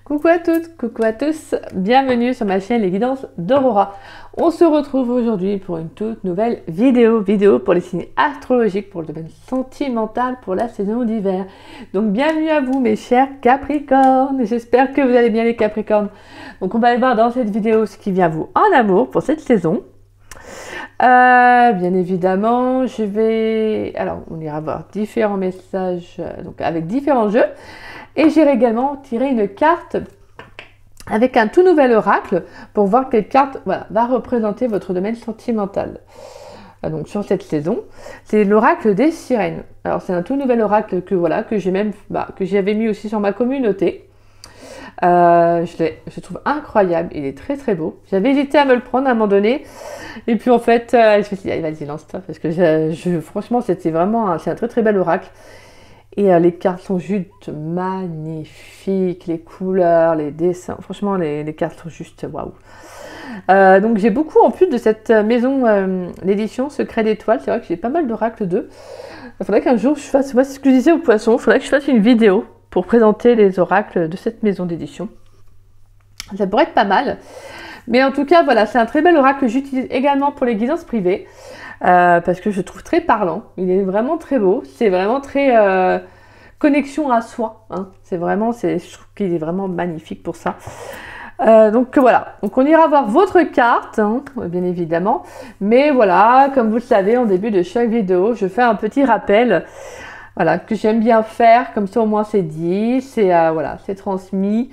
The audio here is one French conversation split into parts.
Coucou à toutes, coucou à tous, bienvenue sur ma chaîne Les Guidances d'Aurora. On se retrouve aujourd'hui pour une toute nouvelle vidéo pour les signes astrologiques, pour le domaine sentimental, pour la saison d'hiver. Donc bienvenue à vous mes chers Capricornes, j'espère que vous allez bien les Capricornes. Donc on va aller voir dans cette vidéo ce qui vient vous en amour pour cette saison. Bien évidemment, on ira voir différents messages donc avec différents jeux. Et j'ai également tiré une carte avec un tout nouvel oracle pour voir quelle carte va représenter votre domaine sentimental. Donc sur cette saison, c'est l'oracle des sirènes. Alors c'est un tout nouvel oracle que j'avais mis aussi sur ma communauté. Je trouve incroyable, il est très très beau. J'avais hésité à me le prendre à un moment donné, et puis en fait, je me suis dit, allez, vas-y, lance-toi, parce que franchement, c'est un très très bel oracle. Et les cartes sont juste magnifiques, les couleurs, les dessins, franchement, les cartes sont juste waouh. Donc j'ai beaucoup, en plus de cette maison d'édition Secret d'étoiles, c'est vrai que j'ai pas mal d'oracles d'eux. Il faudrait qu'un jour je fasse, moi c'est ce que je disais aux poissons, il faudrait que je fasse une vidéo pour présenter les oracles de cette maison d'édition. Ça pourrait être pas mal. Mais en tout cas, voilà, c'est un très bel oracle que j'utilise également pour les guidances privées. Parce que je trouve très parlant. Il est vraiment très beau. C'est vraiment très connexion à soi. Hein. Je trouve qu'il est vraiment magnifique pour ça. Donc voilà. Donc on ira voir votre carte, hein, bien évidemment. Mais voilà, comme vous le savez, en début de chaque vidéo, je fais un petit rappel. Voilà, que j'aime bien faire. Comme ça, au moins, c'est dit. C'est transmis.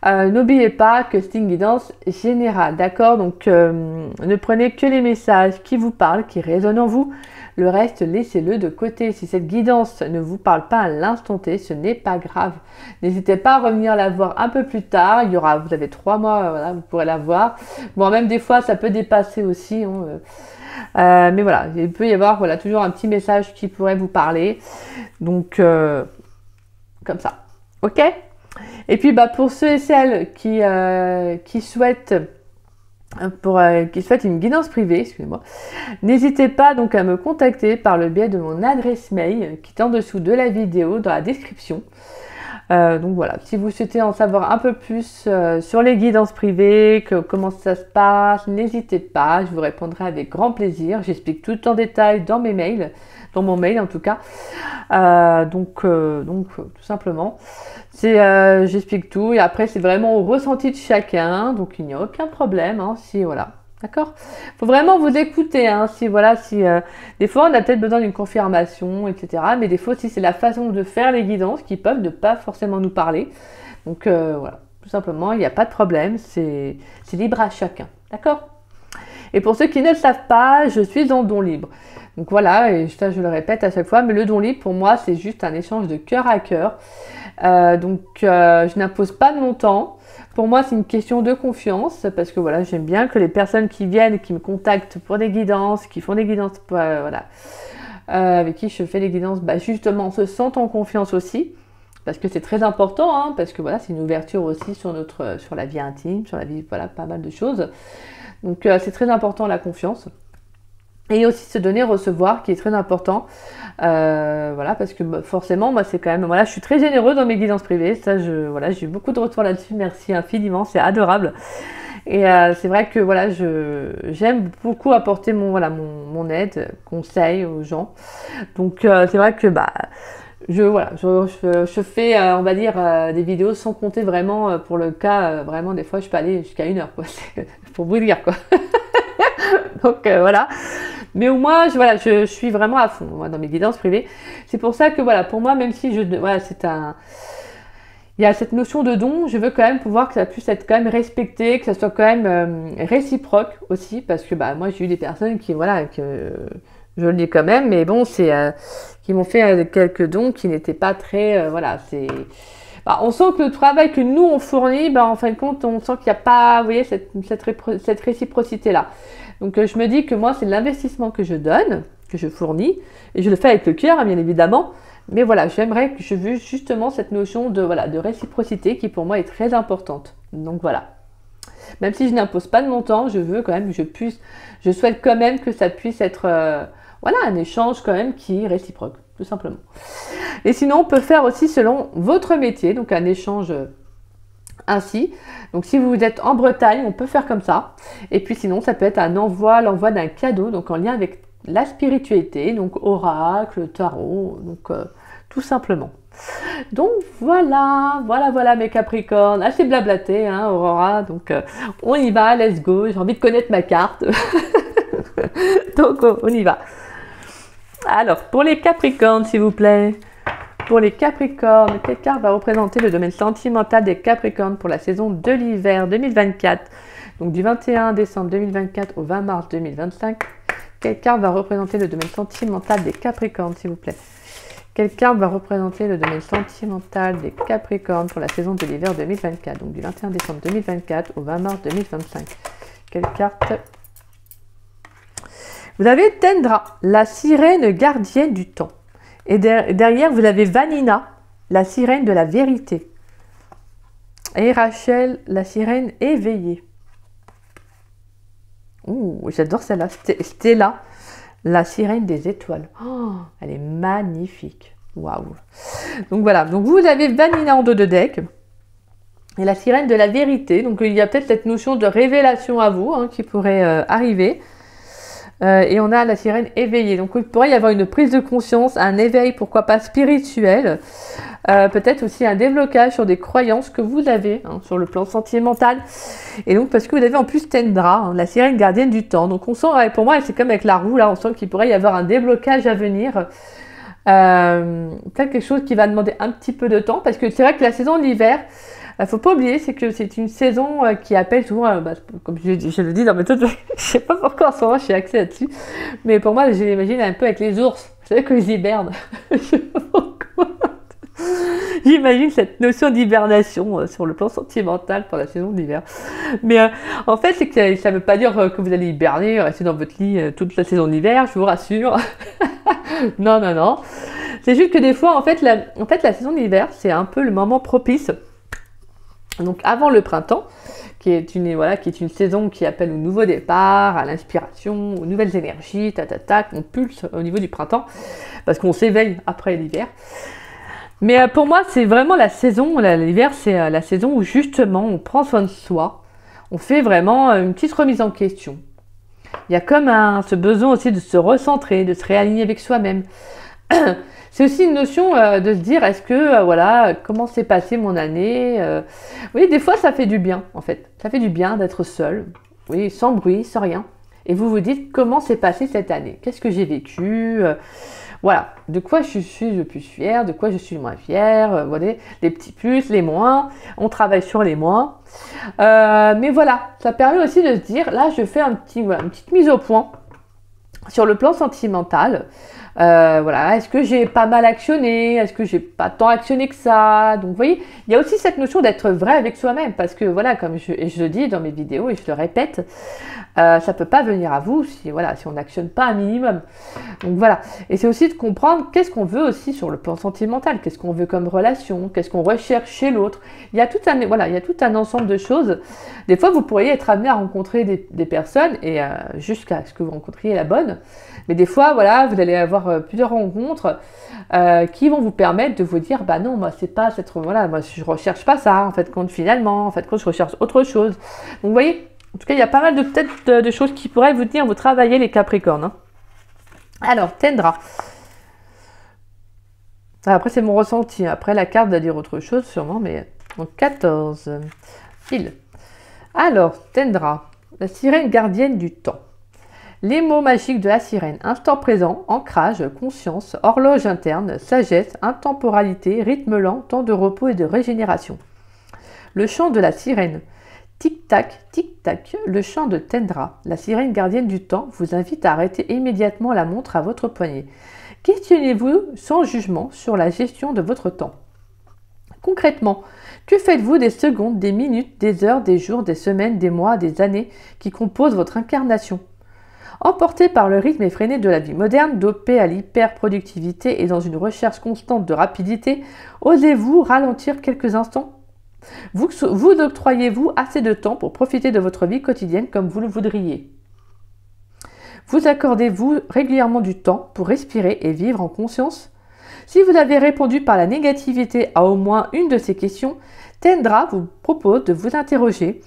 N'oubliez pas que c'est une guidance générale, d'accord? Donc ne prenez que les messages qui vous parlent, qui résonnent en vous. Le reste, laissez-le de côté. Si cette guidance ne vous parle pas à l'instant T, ce n'est pas grave. N'hésitez pas à revenir la voir un peu plus tard. Vous avez 3 mois, voilà, vous pourrez la voir. Bon, même des fois, ça peut dépasser aussi. Hein, mais voilà, il peut y avoir toujours un petit message qui pourrait vous parler. Donc, comme ça. Ok? Et puis pour ceux et celles qui souhaitent une guidance privée, excusez-moi, n'hésitez pas donc à me contacter par le biais de mon adresse mail qui est en dessous de la vidéo dans la description. Donc voilà, si vous souhaitez en savoir un peu plus sur les guidances privées, comment ça se passe, n'hésitez pas, je vous répondrai avec grand plaisir. J'explique tout en détail dans mes mails, dans mon mail en tout cas. Donc tout simplement, j'explique tout et après c'est vraiment au ressenti de chacun, donc il n'y a aucun problème. Hein, d'accord. Faut vraiment vous écouter. Hein, des fois on a peut-être besoin d'une confirmation, etc. Mais des fois aussi c'est la façon de faire les guidances qui peuvent ne pas forcément nous parler. Donc voilà, tout simplement, il n'y a pas de problème. C'est libre à chacun. D'accord. Et pour ceux qui ne le savent pas, je suis en don libre. Donc voilà, et ça je le répète à chaque fois, mais le don libre pour moi c'est juste un échange de cœur à cœur. Je n'impose pas de montant. Pour moi c'est une question de confiance, parce que voilà, j'aime bien que les personnes qui viennent, qui me contactent pour des guidances, qui font des guidances, avec qui je fais des guidances, justement se sentent en confiance aussi. Parce que c'est très important, hein, parce que voilà, c'est une ouverture aussi sur la vie intime, sur la vie, pas mal de choses. Donc c'est très important la confiance. Et aussi se donner, recevoir, qui est très important. Parce que forcément, moi c'est quand même, je suis très généreuse dans mes guidances privées. Ça, j'ai eu beaucoup de retours là-dessus. Merci infiniment, c'est adorable. Et c'est vrai que j'aime beaucoup apporter mon aide, conseil aux gens. Donc c'est vrai que je fais, on va dire, des vidéos sans compter vraiment pour le cas, vraiment des fois je peux aller jusqu'à 1 heure, quoi. Pour vous dire, quoi. Donc voilà. Mais au moins, je suis vraiment à fond dans mes guidances privées. C'est pour ça que pour moi, même si il y a cette notion de don, je veux quand même pouvoir que ça puisse être quand même respecté, que ça soit quand même réciproque aussi, parce que moi j'ai eu des personnes qui que je le dis quand même, mais bon, qui m'ont fait quelques dons qui n'étaient pas très on sent que le travail que nous on fournit, en fin de compte, on sent qu'il n'y a pas, vous voyez, cette réciprocité là. Donc je me dis que moi c'est l'investissement que je donne, que je fournis, et je le fais avec le cœur, hein, bien évidemment. Mais voilà, je veux justement cette notion de réciprocité qui pour moi est très importante. Donc voilà. Même si je n'impose pas de montant, je veux quand même je souhaite quand même que ça puisse être un échange quand même qui est réciproque, tout simplement. Et sinon, on peut faire aussi selon votre métier, donc un échange ainsi. Donc si vous êtes en Bretagne, on peut faire comme ça. Et puis sinon, ça peut être l'envoi d'un cadeau, donc en lien avec la spiritualité, donc oracle, tarot, donc tout simplement. Donc voilà mes Capricornes, assez blablaté, hein, Aurora, donc on y va, let's go, j'ai envie de connaître ma carte. Donc on y va. Alors, pour les Capricornes, s'il vous plaît. Pour les Capricornes, quelle carte va représenter le domaine sentimental des Capricornes pour la saison de l'hiver 2024? Donc du 21 décembre 2024 au 20 mars 2025. Quelle carte va représenter le domaine sentimental des Capricornes, s'il vous plaît? Quelle carte va représenter le domaine sentimental des Capricornes pour la saison de l'hiver 2024? Donc du 21 décembre 2024 au 20 mars 2025. Quelle carte? Vous avez Tendra, la sirène gardienne du temps. Et derrière, vous avez Vanina, la sirène de la vérité. Et Rachel, la sirène éveillée. Ouh, j'adore celle-là. Stella, la sirène des étoiles. Oh, elle est magnifique. Waouh. Donc voilà, donc vous avez Vanina en dos de deck. Et la sirène de la vérité. Donc il y a peut-être cette notion de révélation à vous hein, qui pourrait arriver. Et on a la sirène éveillée. Donc il pourrait y avoir une prise de conscience, un éveil, pourquoi pas spirituel. Peut-être aussi un déblocage sur des croyances que vous avez hein, sur le plan sentimental. Et donc parce que vous avez en plus Tendra, hein, la sirène gardienne du temps. Donc on sent, pour moi c'est comme avec la roue, là on sent qu'il pourrait y avoir un déblocage à venir. Peut-être quelque chose qui va demander un petit peu de temps. Parce que c'est vrai que la saison de l'hiver, il ne faut pas oublier, c'est que c'est une saison qui appelle souvent, comme je le dis dans mes méthode, je ne sais pas pourquoi en ce moment j'ai accès là-dessus, mais pour moi, je l'imagine un peu avec les ours. Vous savez, quand ils hibernent. Je sais pas pourquoi. J'imagine cette notion d'hibernation sur le plan sentimental pour la saison d'hiver. Mais en fait, c'est que ça ne veut pas dire que vous allez hiberner, rester dans votre lit toute la saison d'hiver, je vous rassure. Non, non, non. C'est juste que des fois, en fait, la saison d'hiver, c'est un peu le moment propice. Donc avant le printemps, qui est une saison qui appelle au nouveau départ, à l'inspiration, aux nouvelles énergies, on pulse au niveau du printemps, parce qu'on s'éveille après l'hiver. Mais pour moi, c'est vraiment la saison, l'hiver, c'est la saison où justement on prend soin de soi, on fait vraiment une petite remise en question. Il y a comme ce besoin aussi de se recentrer, de se réaligner avec soi-même. C'est aussi une notion de se dire, est-ce que, comment s'est passée mon année Oui, des fois, ça fait du bien, en fait. Ça fait du bien d'être seul, oui, sans bruit, sans rien. Et vous vous dites, comment s'est passée cette année? Qu'est-ce que j'ai vécu Voilà, de quoi je suis le plus fière, de quoi je suis le moins fière, voilà, les petits plus, les moins. On travaille sur les moins. Mais voilà, ça permet aussi de se dire, là, je fais une petite mise au point sur le plan sentimental. Est-ce que j'ai pas mal actionné? Est-ce que j'ai pas tant actionné que ça? Donc vous voyez, il y a aussi cette notion d'être vrai avec soi-même, parce que voilà, comme je le dis dans mes vidéos et je le répète, ça peut pas venir à vous si on n'actionne pas un minimum. Donc voilà, et c'est aussi de comprendre qu'est-ce qu'on veut aussi sur le plan sentimental, qu'est-ce qu'on veut comme relation, qu'est-ce qu'on recherche chez l'autre. Il y a tout un ensemble de choses. Des fois, vous pourriez être amené à rencontrer des personnes et jusqu'à ce que vous rencontriez la bonne. Mais des fois, vous allez avoir plusieurs rencontres qui vont vous permettre de vous dire, bah non, moi c'est pas moi je recherche pas ça en fait finalement, je recherche autre chose. Donc vous voyez, en tout cas il y a pas mal de choses qui pourraient vous dire, vous travailler les Capricornes. Hein. Alors Tendra. Après c'est mon ressenti. Après la carte va dire autre chose sûrement, mais donc 14 pile. Alors Tendra, la sirène gardienne du temps. Les mots magiques de la sirène: instant présent, ancrage, conscience, horloge interne, sagesse, intemporalité, rythme lent, temps de repos et de régénération. Le chant de la sirène: tic-tac, tic-tac. Le chant de Tendra, la sirène gardienne du temps, vous invite à arrêter immédiatement la montre à votre poignet. Questionnez-vous sans jugement sur la gestion de votre temps. Concrètement, que faites-vous des secondes, des minutes, des heures, des jours, des semaines, des mois, des années qui composent votre incarnation? Emporté par le rythme effréné de la vie moderne, dopé à l'hyperproductivité et dans une recherche constante de rapidité, osez-vous ralentir quelques instants? Vous octroyez-vous assez de temps pour profiter de votre vie quotidienne comme vous le voudriez? Vous accordez-vous régulièrement du temps pour respirer et vivre en conscience? Si vous avez répondu par la négativité à au moins une de ces questions, Tendra vous propose de vous interroger.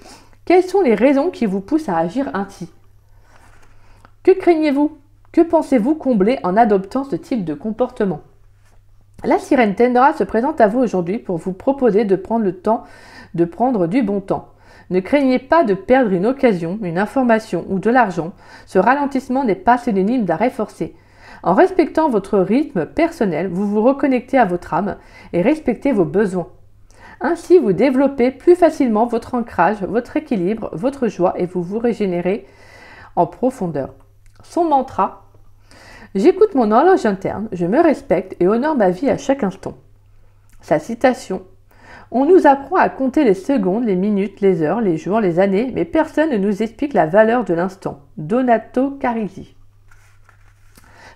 Quelles sont les raisons qui vous poussent à agir ainsi? Que craignez-vous? Que pensez-vous combler en adoptant ce type de comportement? La sirène Tendra se présente à vous aujourd'hui pour vous proposer de prendre le temps de prendre du bon temps. Ne craignez pas de perdre une occasion, une information ou de l'argent. Ce ralentissement n'est pas synonyme d'arrêt forcé. En respectant votre rythme personnel, vous vous reconnectez à votre âme et respectez vos besoins. Ainsi, vous développez plus facilement votre ancrage, votre équilibre, votre joie et vous vous régénérez en profondeur. Son mantra: j'écoute mon horloge interne, je me respecte et honore ma vie à chaque instant. Sa citation: on nous apprend à compter les secondes, les minutes, les heures, les jours, les années, mais personne ne nous explique la valeur de l'instant. Donato Carisi.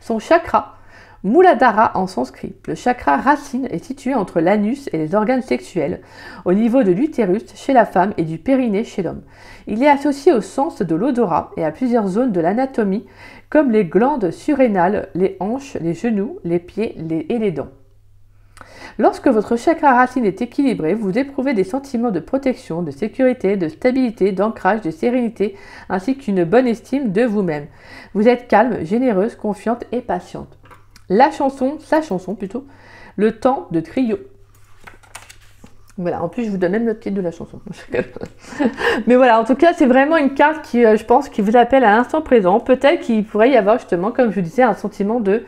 Son chakra: Muladhara en sanskrit. Le chakra racine est situé entre l'anus et les organes sexuels, au niveau de l'utérus chez la femme et du périnée chez l'homme. Il est associé au sens de l'odorat et à plusieurs zones de l'anatomie, comme les glandes surrénales, les hanches, les genoux, les pieds et les dents. Lorsque votre chakra racine est équilibré, vous éprouvez des sentiments de protection, de sécurité, de stabilité, d'ancrage, de sérénité, ainsi qu'une bonne estime de vous-même. Vous êtes calme, généreuse, confiante et patiente. Sa chanson plutôt, Le temps de trio. Voilà, en plus je vous donne même le titre de la chanson. Mais voilà, en tout cas c'est vraiment une carte qui, je pense, qui vous appelle à l'instant présent. Peut-être qu'il pourrait y avoir justement, comme je vous disais, un sentiment de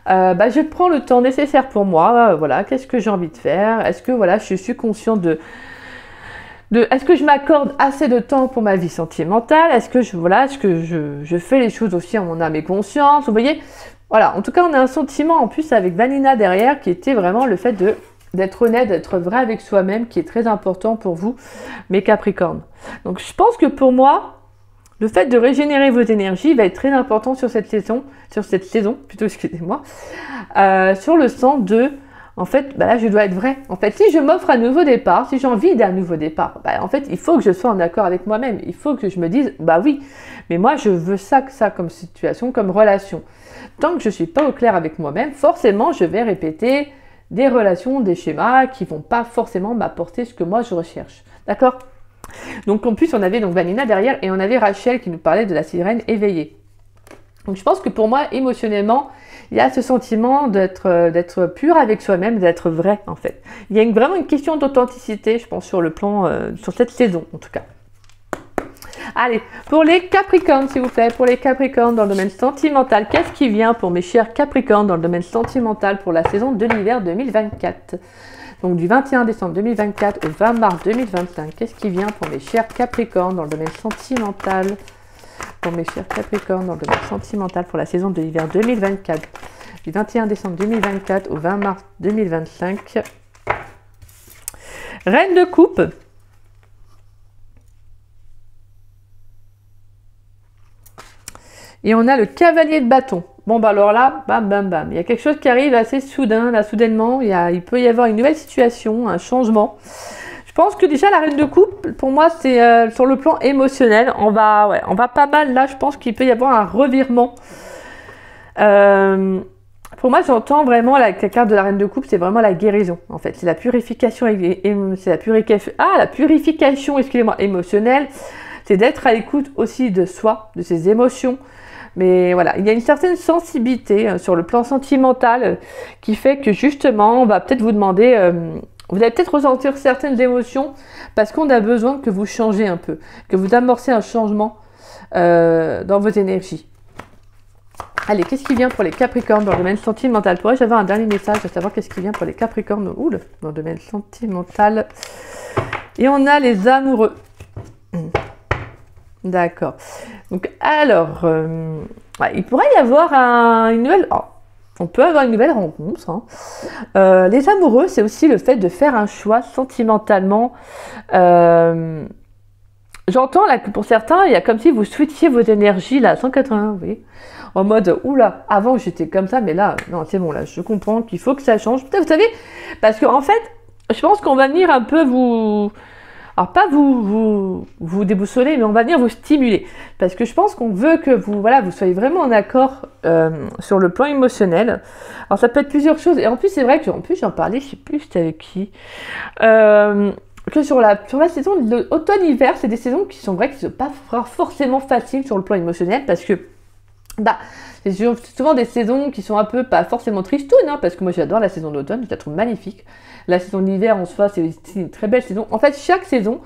je prends le temps nécessaire pour moi, voilà, qu'est-ce que j'ai envie de faire, est-ce que voilà, je suis consciente est-ce que je m'accorde assez de temps pour ma vie sentimentale, est-ce que je fais les choses aussi en mon âme et conscience, vous voyez, voilà, en tout cas on a un sentiment en plus avec Vanina derrière qui était vraiment le fait d'être honnête, d'être vrai avec soi-même, qui est très important pour vous, mes Capricornes. Donc je pense que pour moi, le fait de régénérer vos énergies va être très important sur cette saison, excusez-moi, sur le sens de, en fait, là je dois être vrai. En fait, si je m'offre un nouveau départ, si j'ai envie d'un nouveau départ, en fait, il faut que je sois en accord avec moi-même. Il faut que je me dise, oui, mais moi je veux ça comme situation, comme relation. Tant que je ne suis pas au clair avec moi-même, forcément je vais répéter des relations, des schémas qui ne vont pas forcément m'apporter ce que moi je recherche. D'accord ? Donc en plus on avait donc Vanina derrière et on avait Rachel qui nous parlait de la sirène éveillée. Donc je pense que pour moi émotionnellement il y a ce sentiment d'être pur avec soi-même, d'être vrai en fait. Il y a vraiment une question d'authenticité je pense sur le plan, sur cette saison en tout cas. Allez, pour les Capricornes s'il vous plaît, pour les Capricornes dans le domaine sentimental, qu'est-ce qui vient pour mes chers Capricornes dans le domaine sentimental pour la saison de l'hiver 2024 ? Donc du 21 décembre 2024 au 20 mars 2025, qu'est-ce qui vient pour mes chers Capricornes dans le domaine sentimental? Pour mes chers Capricornes dans le domaine sentimental pour la saison de l'hiver 2024, du 21 décembre 2024 au 20 mars 2025. Reine de coupe. Et on a le cavalier de bâton. Bon, alors là, bam, bam, bam. Il y a quelque chose qui arrive assez soudain, là, soudainement. Il peut y avoir une nouvelle situation, un changement. Je pense que déjà, la reine de coupe, pour moi, c'est sur le plan émotionnel. On va pas mal, là, je pense qu'il peut y avoir un revirement. Pour moi, j'entends vraiment la carte de la reine de coupe, c'est vraiment la guérison, en fait. C'est la purification, la purification, excusez-moi, émotionnelle. C'est d'être à l'écoute aussi de soi, de ses émotions. Mais voilà, il y a une certaine sensibilité sur le plan sentimental qui fait que justement, on va peut-être vous demander, vous allez peut-être ressentir certaines émotions parce qu'on a besoin que vous changez un peu, que vous amorcez un changement dans vos énergies. Allez, qu'est-ce qui vient pour les Capricornes dans le domaine sentimental? Pourrais-je avoir un dernier message de savoir qu'est-ce qui vient pour les Capricornes dans le domaine sentimental? Et on a les amoureux. D'accord. Donc, alors, il pourrait y avoir une nouvelle... on peut avoir une nouvelle rencontre. Hein. Les amoureux, c'est aussi le fait de faire un choix sentimentalement. J'entends là que pour certains, il y a comme si vous switchiez vos énergies là, à 180, vous voyez, en mode, oula, avant j'étais comme ça, mais là, non, c'est bon, là, je comprends qu'il faut que ça change. Peut-être, vous savez, parce qu'en fait, je pense qu'on va venir un peu vous... Alors, pas vous déboussoler, mais on va venir vous stimuler. Parce que je pense qu'on veut que vous soyez vraiment en accord sur le plan émotionnel. Alors, ça peut être plusieurs choses. Et en plus, c'est vrai que j'en parlais, je sais plus c'était avec qui. que sur la saison de automne-hiver, c'est des saisons qui sont vraies, qui ne sont pas forcément faciles sur le plan émotionnel, parce que bah, c'est souvent des saisons qui sont un peu, pas forcément tristounes, hein, parce que moi j'adore la saison d'automne, je la trouve magnifique. La saison d'hiver en soi, c'est une très belle saison. En fait, chaque saison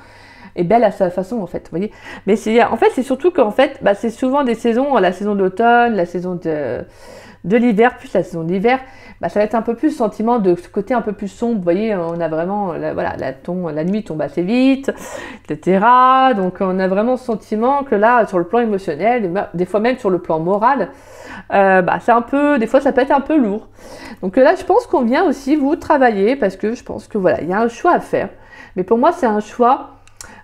est belle à sa façon, en fait, vous voyez. Mais en fait, c'est surtout qu'en fait, bah, c'est souvent des saisons, la saison d'automne, la saison de l'hiver, plus la saison d'hiver, bah, ça va être un peu plus sentiment de ce côté un peu plus sombre. Vous voyez, on a vraiment, voilà, la nuit tombe assez vite, etc. Donc, on a vraiment ce sentiment que là, sur le plan émotionnel, des fois même sur le plan moral, bah, c'est un peu, des fois, ça peut être un peu lourd. Donc là, je pense qu'on vient aussi vous travailler parce que je pense que voilà, il y a un choix à faire. Mais pour moi, c'est un choix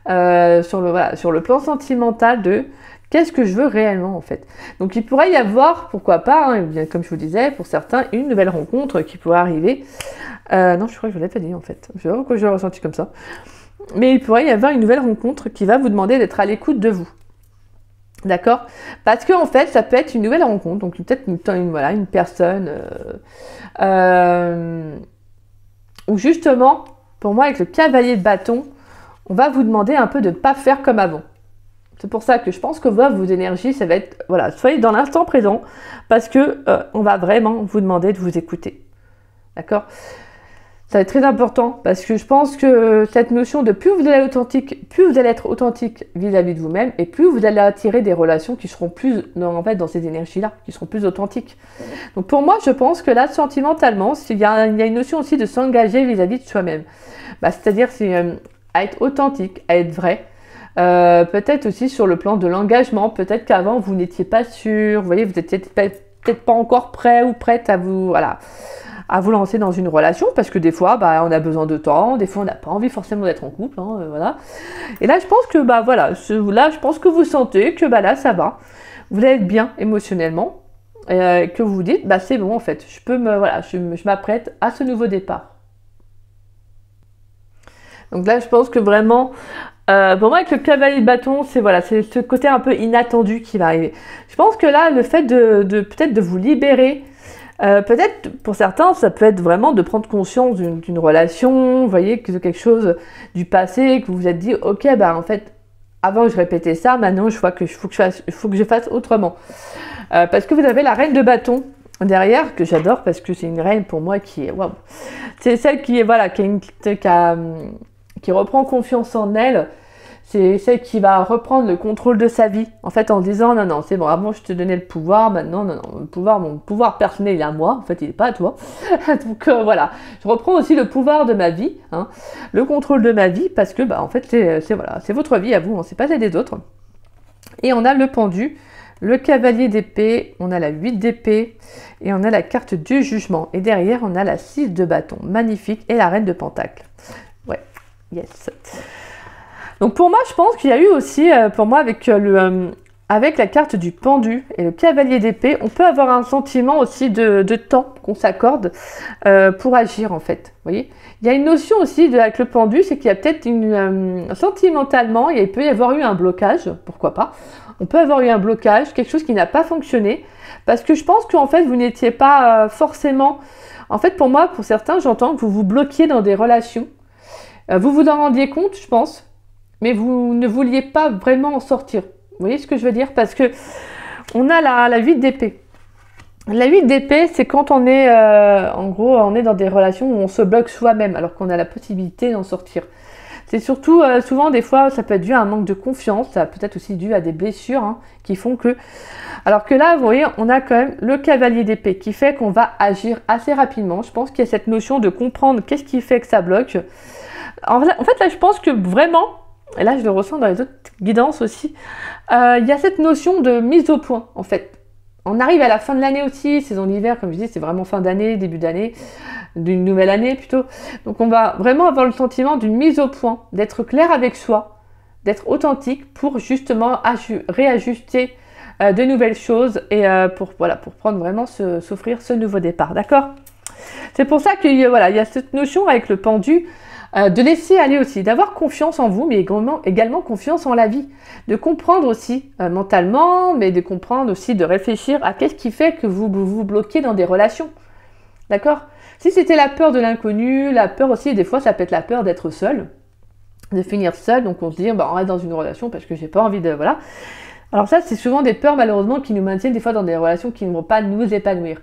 sur le plan sentimental de qu'est-ce que je veux réellement en fait. Donc il pourrait y avoir, pourquoi pas, hein, comme je vous disais, pour certains, une nouvelle rencontre qui pourrait arriver. Non, je crois que je ne l'ai pas dit en fait. Je sais pas pourquoi je l'ai ressenti comme ça. Mais il pourrait y avoir une nouvelle rencontre qui va vous demander d'être à l'écoute de vous. D'accord? Parce que en fait, ça peut être une nouvelle rencontre, donc peut-être une personne où justement, pour moi, avec le cavalier de bâton, on va vous demander un peu de ne pas faire comme avant. C'est pour ça que je pense que vos énergies, ça va être, voilà, soyez dans l'instant présent, parce que on va vraiment vous demander de vous écouter. D'accord? Ça va être très important, parce que je pense que cette notion de plus vous allez être authentique vis-à-vis de vous-même, et plus vous allez attirer des relations qui seront plus, dans ces énergies-là, qui seront plus authentiques. Donc pour moi, je pense que là, sentimentalement, il y a une notion aussi de s'engager vis-à-vis de soi-même. Bah, c'est-à-dire, à être authentique, à être vrai. Peut-être aussi sur le plan de l'engagement, peut-être qu'avant vous n'étiez pas sûr, vous voyez, vous n'étiez peut-être pas encore prêt ou prête à vous lancer dans une relation, parce que des fois bah, on a besoin de temps, des fois on n'a pas envie forcément d'être en couple, hein, voilà. Et là je pense que bah voilà, je pense que vous sentez que bah là ça va, vous allez être bien émotionnellement, que vous vous dites bah c'est bon en fait, je m'apprête à ce nouveau départ. Donc là je pense que vraiment pour moi, avec le cavalier de bâton, c'est ce côté un peu inattendu qui va arriver. Je pense que là, le fait peut-être de vous libérer, peut-être pour certains, ça peut être vraiment de prendre conscience d'une relation, vous voyez, que quelque chose du passé, que vous vous êtes dit, ok, bah en fait, avant je répétais ça, maintenant je vois que faut que je fasse autrement. Parce que vous avez la reine de bâton derrière, que j'adore, parce que c'est une reine pour moi qui est, waouh, c'est celle qui est, voilà, qui reprend confiance en elle, c'est celle qui va reprendre le contrôle de sa vie, en fait en disant non, c'est bon, avant je te donnais le pouvoir, maintenant non, mon pouvoir personnel il est à moi, en fait il n'est pas à toi, donc voilà, je reprends aussi le pouvoir de ma vie, hein, le contrôle de ma vie, parce que bah en fait c'est votre vie à vous, hein, c'est pas celle des autres. Et on a le pendu, le cavalier d'épée, on a la 8 d'épée, et on a la carte du jugement, et derrière on a la 6 de bâton, magnifique, et la reine de pentacle. Ouais. Yes. Donc pour moi, je pense qu'il y a eu aussi, pour moi, avec la carte du pendu et le cavalier d'épée, on peut avoir un sentiment aussi de temps qu'on s'accorde pour agir en fait. Vous voyez, il y a une notion aussi avec le pendu, c'est qu'il y a peut-être sentimentalement, il peut y avoir eu un blocage, pourquoi pas. On peut avoir eu un blocage, quelque chose qui n'a pas fonctionné, parce que je pense qu'en fait, vous n'étiez pas forcément... En fait, pour moi, pour certains, j'entends que vous vous bloquiez dans des relations. Vous vous en rendiez compte, je pense, mais vous ne vouliez pas vraiment en sortir. Vous voyez ce que je veux dire? Parce que on a la 8 d'épée. La 8 d'épée, c'est quand on est, en gros, on est dans des relations où on se bloque soi-même, alors qu'on a la possibilité d'en sortir. C'est surtout, souvent, des fois, ça peut être dû à un manque de confiance, ça peut être aussi dû à des blessures, hein, qui font que... Alors que là, vous voyez, on a quand même le cavalier d'épée, qui fait qu'on va agir assez rapidement. Je pense qu'il y a cette notion de comprendre qu'est-ce qui fait que ça bloque. En fait, là, je pense que vraiment, et là, je le ressens dans les autres guidances aussi, il y a cette notion de mise au point, en fait. On arrive à la fin de l'année aussi, saison d'hiver, comme je dis, c'est vraiment fin d'année, début d'année, d'une nouvelle année plutôt. Donc, on va vraiment avoir le sentiment d'une mise au point, d'être clair avec soi, d'être authentique pour justement réajuster de nouvelles choses et pour prendre vraiment s'offrir ce nouveau départ, d'accord? C'est pour ça qu'il y a cette notion avec le pendu, de laisser aller aussi, d'avoir confiance en vous, mais également confiance en la vie, de comprendre aussi mentalement, mais de comprendre aussi, de réfléchir à qu'est-ce qui fait que vous vous bloquez dans des relations, d'accord? Si c'était la peur de l'inconnu, la peur aussi, des fois ça peut être la peur d'être seul, de finir seul, donc on se dit bah, on reste dans une relation parce que j'ai pas envie de... Voilà. Alors ça, c'est souvent des peurs malheureusement qui nous maintiennent des fois dans des relations qui ne vont pas nous épanouir.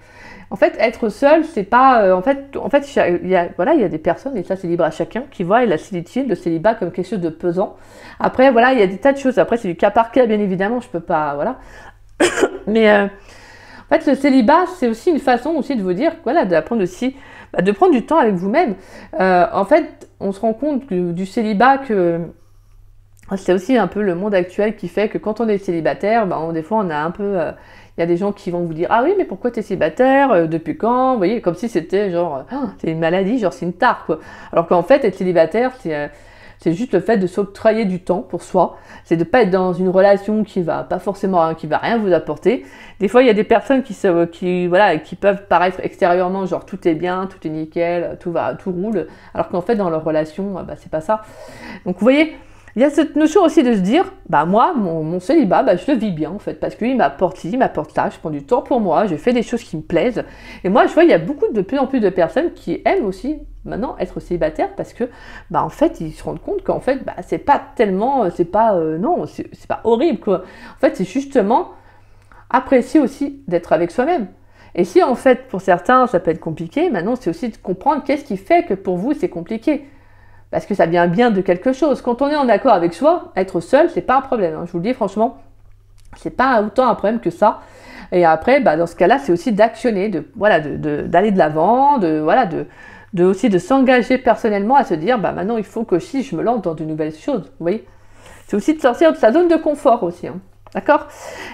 En fait, être seul, c'est pas... en fait, il y a des personnes, et ça c'est libre à chacun, qui voient la solitude, le célibat comme quelque chose de pesant. Après, voilà, il y a des tas de choses. Après, c'est du cas par cas, bien évidemment, je peux pas... Voilà. Mais en fait, le célibat, c'est aussi une façon aussi de vous dire, voilà, d'apprendre aussi, bah, de prendre du temps avec vous-même. En fait, on se rend compte du célibat que... C'est aussi un peu le monde actuel qui fait que quand on est célibataire, bah, des fois on a un peu... Il y a des gens qui vont vous dire « Ah oui, mais pourquoi t'es célibataire depuis quand ?» Vous voyez, comme si c'était genre... c'est une maladie, genre c'est une tare, quoi. Alors qu'en fait, être célibataire, c'est juste le fait de s'octroyer du temps pour soi. C'est de pas être dans une relation qui va pas forcément... qui va rien vous apporter. Des fois, il y a des personnes qui peuvent paraître extérieurement genre tout est bien, tout est nickel, tout roule. Alors qu'en fait, dans leur relation, bah, c'est pas ça. Donc vous voyez... Il y a cette notion aussi de se dire, bah moi, mon célibat, bah, je le vis bien en fait, parce qu'il m'apporte ci, il m'apporte ça, je prends du temps pour moi, je fais des choses qui me plaisent. Et moi, je vois, il y a de plus en plus de personnes qui aiment aussi maintenant être célibataires parce que, bah en fait, ils se rendent compte qu'en fait, bah c'est pas tellement, c'est pas horrible quoi. En fait, c'est justement apprécier aussi d'être avec soi-même. Et si en fait, pour certains, ça peut être compliqué, maintenant, c'est aussi de comprendre qu'est-ce qui fait que pour vous, c'est compliqué. Parce que ça vient bien de quelque chose. Quand on est en accord avec soi, être seul, c'est pas un problème. Hein. Je vous le dis franchement, c'est pas autant un problème que ça. Et après, bah, dans ce cas-là, c'est aussi d'actionner, d'aller de l'avant, aussi de s'engager personnellement à se dire, bah maintenant il faut que si je me lance dans de nouvelles choses. Vous voyez, c'est aussi de sortir de sa zone de confort aussi. Hein. D'accord?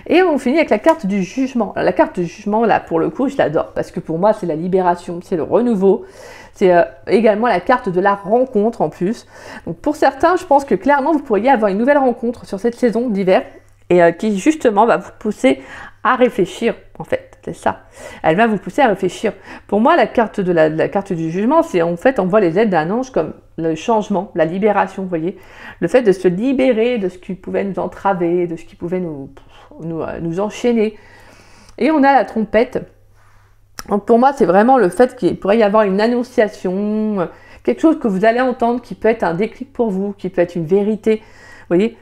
Et on finit avec la carte du jugement. Alors, la carte du jugement, là, pour le coup, je l'adore. Parce que pour moi, c'est la libération, c'est le renouveau. C'est également la carte de la rencontre en plus. Donc pour certains, je pense que clairement, vous pourriez avoir une nouvelle rencontre sur cette saison d'hiver. Et qui justement va vous pousser à réfléchir, en fait. C'est ça. Elle va vous pousser à réfléchir. Pour moi, la carte de la carte du jugement, c'est en fait, on voit les aides d'un ange comme le changement, la libération, vous voyez. Le fait de se libérer de ce qui pouvait nous entraver, de ce qui pouvait nous enchaîner. Et on a la trompette. Donc pour moi, c'est vraiment le fait qu'il pourrait y avoir une annonciation, quelque chose que vous allez entendre qui peut être un déclic pour vous, qui peut être une vérité, vous voyez.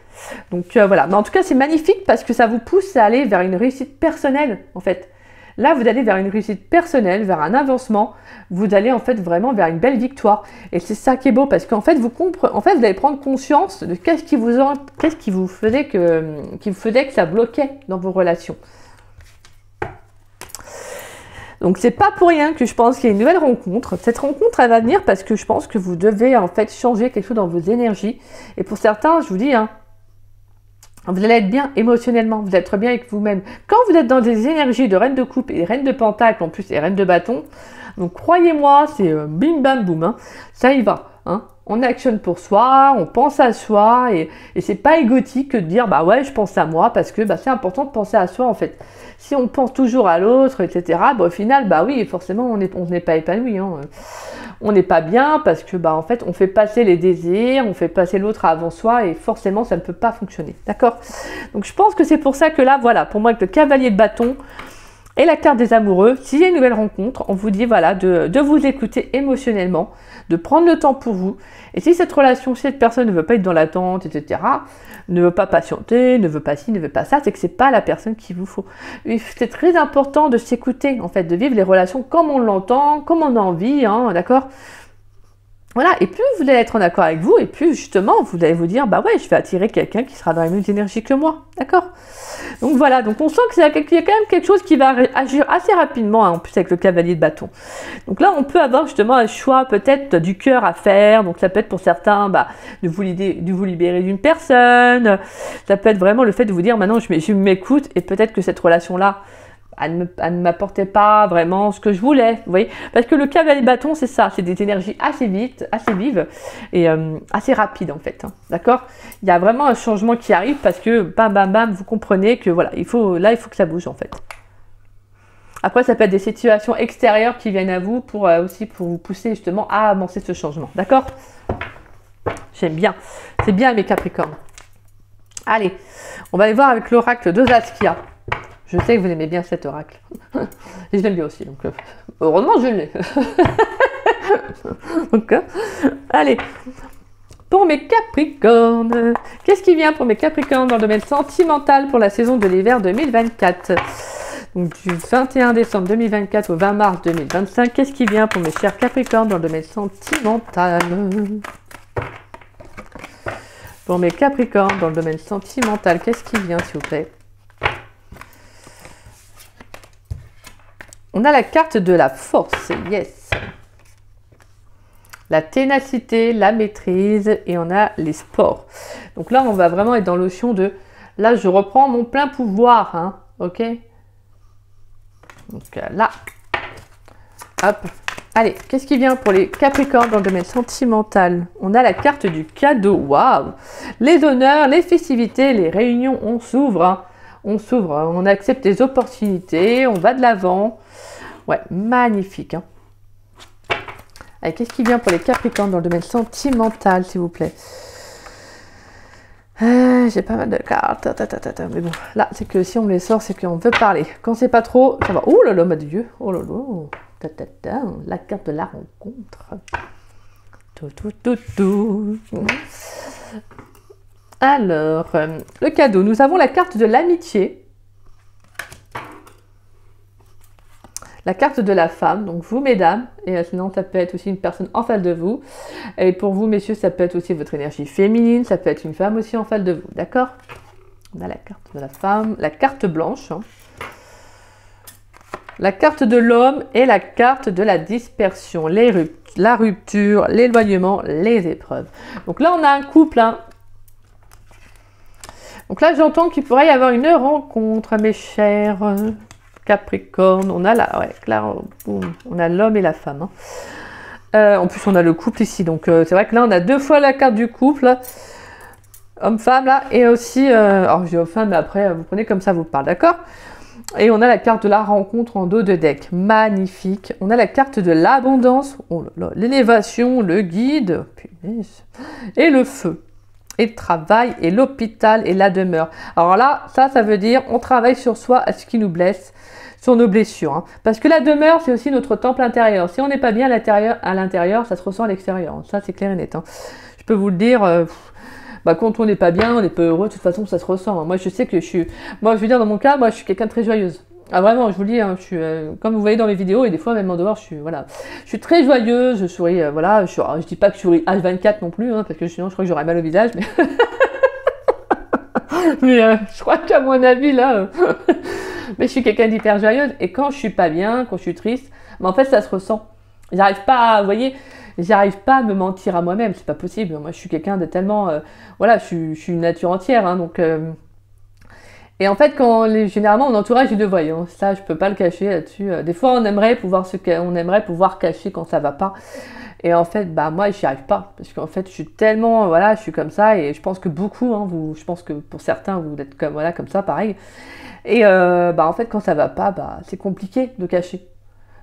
Donc voilà, mais en tout cas c'est magnifique parce que ça vous pousse à aller vers une réussite personnelle en fait. Là vous allez vers une réussite personnelle, vers un avancement, vous allez en fait vraiment vers une belle victoire. Et c'est ça qui est beau parce qu'en fait vous allez prendre conscience de qu'est-ce qui vous faisait que ça bloquait dans vos relations. Donc c'est pas pour rien que je pense qu'il y a une nouvelle rencontre. Cette rencontre, elle va venir parce que je pense que vous devez en fait changer quelque chose dans vos énergies. Et pour certains, je vous dis, hein, vous allez être bien émotionnellement, vous allez être bien avec vous-même. Quand vous êtes dans des énergies de reine de coupe et reine de pentacle, en plus et reine de bâton, donc croyez-moi, c'est bim bam boum, hein, ça y va. Hein. On actionne pour soi, on pense à soi et c'est pas égotique que de dire bah ouais je pense à moi parce que bah, c'est important de penser à soi en fait. Si on pense toujours à l'autre, etc., bah, au final, bah oui, forcément on n'est pas épanoui. Hein. On n'est pas bien parce que bah en fait on fait passer les désirs, on fait passer l'autre avant soi et forcément ça ne peut pas fonctionner. D'accord? Donc je pense que c'est pour ça que là, voilà, pour moi avec le cavalier de bâton et la carte des amoureux, s'il y a une nouvelle rencontre, on vous dit voilà de vous écouter émotionnellement, de prendre le temps pour vous. Et si cette relation, si cette personne ne veut pas être dans l'attente, etc., ne veut pas patienter, ne veut pas ci, ne veut pas ça, c'est que c'est pas la personne qu'il vous faut. C'est très important de s'écouter, en fait, de vivre les relations comme on l'entend, comme on a envie, hein, d'accord? Voilà, et plus vous allez être en accord avec vous, et plus justement, vous allez vous dire, bah ouais, je vais attirer quelqu'un qui sera dans la même énergie que moi, d'accord? Donc voilà, donc on sent qu'il y a quand même quelque chose qui va agir assez rapidement, hein, en plus avec le cavalier de bâton. Donc là, on peut avoir justement un choix peut-être du cœur à faire, donc ça peut être pour certains, bah, de vous libérer d'une personne, ça peut être vraiment le fait de vous dire, maintenant je m'écoute, et peut-être que cette relation-là, elle ne m'apportait pas vraiment ce que je voulais, vous voyez, parce que le cavalier de bâton, c'est ça, c'est des énergies assez vite, assez vives et assez rapides en fait, hein, d'accord? Il y a vraiment un changement qui arrive parce que bam bam bam, vous comprenez que voilà, il faut que ça bouge en fait. Après, ça peut être des situations extérieures qui viennent à vous pour vous pousser justement à avancer ce changement, d'accord? J'aime bien, c'est bien mes Capricornes. Allez, on va aller voir avec l'oracle de Saskia. Je sais que vous aimez bien cet oracle. Et je l'aime bien aussi, donc heureusement je l'ai. Donc, allez. pour mes Capricornes. Qu'est-ce qui vient pour mes Capricornes dans le domaine sentimental pour la saison de l'hiver 2024? Donc du 21 décembre 2024 au 20 mars 2025, qu'est-ce qui vient pour mes chers Capricornes dans le domaine sentimental? Pour mes Capricornes dans le domaine sentimental, qu'est-ce qui vient s'il vous plaît? On a la carte de la force, yes. La ténacité, la maîtrise et on a les sports. Donc là, on va vraiment être dans l'ocean de... Là, je reprends mon plein pouvoir, hein, ok? Donc là, hop. Allez, qu'est-ce qui vient pour les Capricornes dans le domaine sentimental? On a la carte du cadeau, waouh! Les honneurs, les festivités, les réunions, on s'ouvre, hein. On s'ouvre, on accepte les opportunités, on va de l'avant. Ouais, magnifique, hein. Allez, qu'est-ce qui vient pour les Capricornes dans le domaine sentimental, s'il vous plaît? J'ai pas mal de cartes, mais bon, là, c'est que si on me les sort, c'est qu'on veut parler. Quand c'est pas trop, ça va. Oh là là, ma Dieu, oh là là, la carte de la rencontre. Tout. Alors, le cadeau, nous avons la carte de l'amitié. La carte de la femme, donc vous mesdames, et sinon ça peut être aussi une personne en face de vous. Et pour vous messieurs, ça peut être aussi votre énergie féminine, ça peut être une femme aussi en face de vous, d'accord? On a la carte de la femme, la carte blanche, hein. La carte de l'homme et la carte de la dispersion, la rupture, l'éloignement, les épreuves. Donc là on a un couple, hein. Donc là j'entends qu'il pourrait y avoir une rencontre, mes chers Capricorne, on a là, ouais, là, on a l'homme et la femme, hein. En plus on a le couple ici, donc c'est vrai que là on a deux fois la carte du couple, homme-femme là, et aussi, alors je dis homme-femme, mais après vous prenez comme ça vous parle, d'accord? Et on a la carte de la rencontre en dos de deck, magnifique. On a la carte de l'abondance, oh l'élévation, le guide, punaise, et le feu, et le travail, et l'hôpital, et la demeure. Alors là, ça veut dire on travaille sur soi à ce qui nous blesse, sur nos blessures, hein. Parce que la demeure, c'est aussi notre temple intérieur. Si on n'est pas bien à l'intérieur, ça se ressent à l'extérieur. Ça, c'est clair et net, hein. Je peux vous le dire, quand on n'est pas bien, on n'est pas heureux, de toute façon, ça se ressent, hein. Moi, je sais que moi, je veux dire, dans mon cas, moi, je suis quelqu'un de très joyeuse. Ah vraiment, je vous le dis, hein, je suis, comme vous voyez dans mes vidéos, et des fois, même en dehors, je suis très joyeuse, je souris, voilà. Je dis pas que je souris H24 non plus, hein, parce que sinon, je crois que j'aurais mal au visage, mais... mais je crois qu'à mon avis, là... mais je suis quelqu'un d'hyper joyeuse, et quand je suis pas bien, quand je suis triste, en fait, ça se ressent. J'arrive pas à, vous voyez, j'arrive pas à me mentir à moi-même, c'est pas possible. Moi, je suis quelqu'un de tellement... voilà, je suis une nature entière, hein, donc... Et en fait, généralement, mon entourage, il le voit, hein. Ça, je peux pas le cacher là-dessus. Des fois, on aimerait pouvoir cacher quand ça va pas. Et en fait, moi, j'y arrive pas. Parce qu'en fait, je suis tellement... Voilà, je suis comme ça, et je pense que beaucoup, hein, je pense que pour certains, vous êtes comme ça, pareil. Et en fait, quand ça va pas, c'est compliqué de cacher.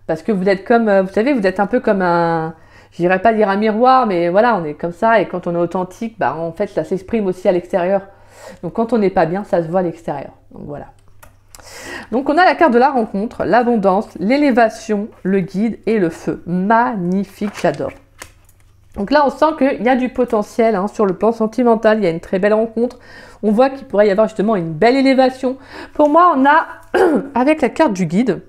Parce que vous êtes comme, vous savez, vous êtes un peu comme un, je dirais pas dire un miroir, mais voilà, on est comme ça, et quand on est authentique, en fait, ça s'exprime aussi à l'extérieur. Donc quand on n'est pas bien, ça se voit à l'extérieur. Donc voilà. Donc on a la carte de la rencontre, l'abondance, l'élévation, le guide et le feu. Magnifique, j'adore. Donc là, on sent qu'il y a du potentiel, hein, sur le plan sentimental, il y a une très belle rencontre. On voit qu'il pourrait y avoir justement une belle élévation. Pour moi, on a, avec la carte du guide,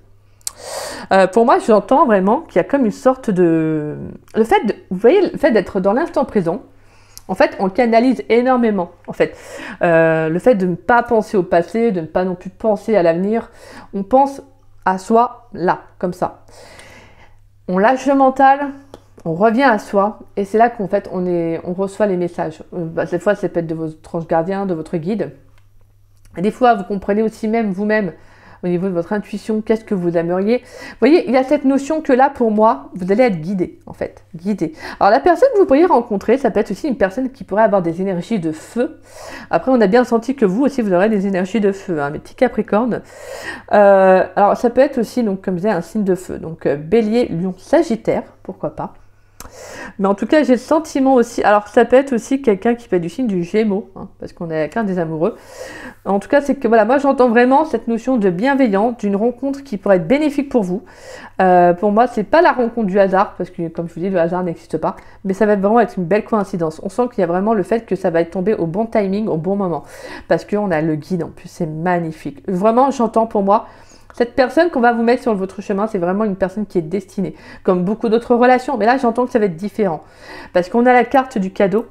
pour moi, j'entends vraiment qu'il y a comme une sorte de... vous voyez, le fait d'être dans l'instant présent, en fait, on canalise énormément. En fait, le fait de ne pas penser au passé, de ne pas non plus penser à l'avenir, on pense à soi là, comme ça. On lâche le mental, on revient à soi, et c'est là qu'en fait, on reçoit les messages. Cette fois, ça peut être de votre ange gardien, de votre guide. Et des fois, vous comprenez aussi même vous-même, au niveau de votre intuition, qu'est-ce que vous aimeriez. Vous voyez, il y a cette notion que là, pour moi, vous allez être guidé, en fait. Guidé. Alors, la personne que vous pourriez rencontrer, ça peut être aussi une personne qui pourrait avoir des énergies de feu. Après, on a bien senti que vous aussi, vous aurez des énergies de feu, hein, mes petits Capricornes. Alors, ça peut être aussi, donc, comme je disais, un signe de feu. Donc, Bélier, Lion, Sagittaire, pourquoi pas. Mais en tout cas, j'ai le sentiment aussi, alors ça peut être aussi quelqu'un qui fait du signe du Gémeaux, hein, parce qu'on est qu'un des amoureux. En tout cas, c'est que voilà, moi j'entends vraiment cette notion de bienveillance, d'une rencontre qui pourrait être bénéfique pour vous. Pour moi, c'est pas la rencontre du hasard, parce que comme je vous dis, le hasard n'existe pas, mais ça va vraiment être une belle coïncidence. On sent qu'il y a vraiment le fait que ça va être tombé au bon timing, au bon moment, parce qu'on a le guide en plus, c'est magnifique. Vraiment, j'entends pour moi, cette personne qu'on va vous mettre sur votre chemin, c'est vraiment une personne qui est destinée, comme beaucoup d'autres relations, mais là j'entends que ça va être différent, parce qu'on a la carte du cadeau,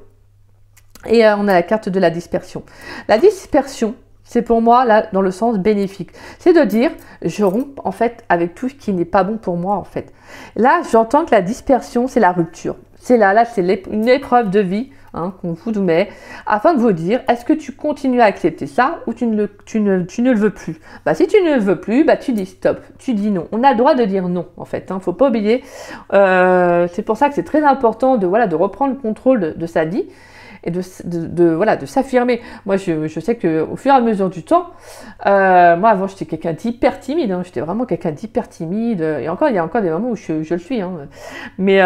et on a la carte de la dispersion. La dispersion, c'est pour moi, là, dans le sens bénéfique. C'est de dire, je romps, en fait, avec tout ce qui n'est pas bon pour moi, en fait. Là, j'entends que la dispersion, c'est la rupture. C'est là, c'est une épreuve de vie, hein, qu'on vous met, afin de vous dire, est-ce que tu continues à accepter ça, ou tu ne le veux plus? Bah, si tu ne le veux plus, bah, tu dis stop, tu dis non. On a le droit de dire non, en fait, hein, faut pas oublier. C'est pour ça que c'est très important de, voilà, de reprendre le contrôle de sa vie, et voilà, de s'affirmer. Moi, je sais qu'au fur et à mesure du temps, moi, avant, j'étais quelqu'un d'hyper timide, hein, j'étais vraiment quelqu'un d'hyper timide, et encore, il y a encore des moments où je le suis, hein, mais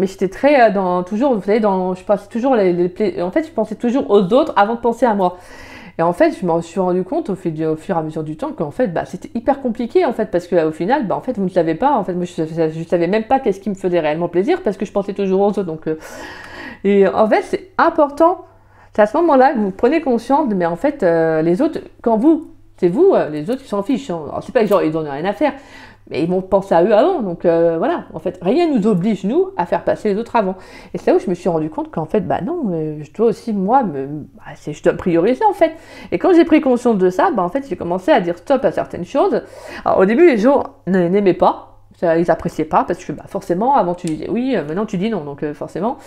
j'étais très toujours, vous savez, je pensais toujours, en fait, je pensais toujours aux autres avant de penser à moi. Et en fait, je me suis rendu compte au fur et à mesure du temps qu'en fait, bah, c'était hyper compliqué, en fait, parce qu'au final, bah, en fait, vous ne savez pas, en fait, moi, je savais même pas qu'est-ce qui me faisait réellement plaisir, parce que je pensais toujours aux autres, donc... Et en fait, c'est important, c'est à ce moment-là que vous prenez conscience, mais en fait, les autres, quand c'est vous, les autres, ils s'en fichent. Hein. Alors, c'est pas que genre, ils n'en ont rien à faire, mais ils vont penser à eux avant. Donc voilà, en fait, rien ne nous oblige, nous, à faire passer les autres avant. Et c'est là où je me suis rendu compte qu'en fait, bah non, je dois aussi, moi, je dois prioriser, en fait. Et quand j'ai pris conscience de ça, bah en fait, j'ai commencé à dire stop à certaines choses. Alors, au début, les gens n'aimaient pas. Ça, ils appréciaient pas parce que bah, forcément, avant tu disais oui, maintenant tu dis non, donc forcément.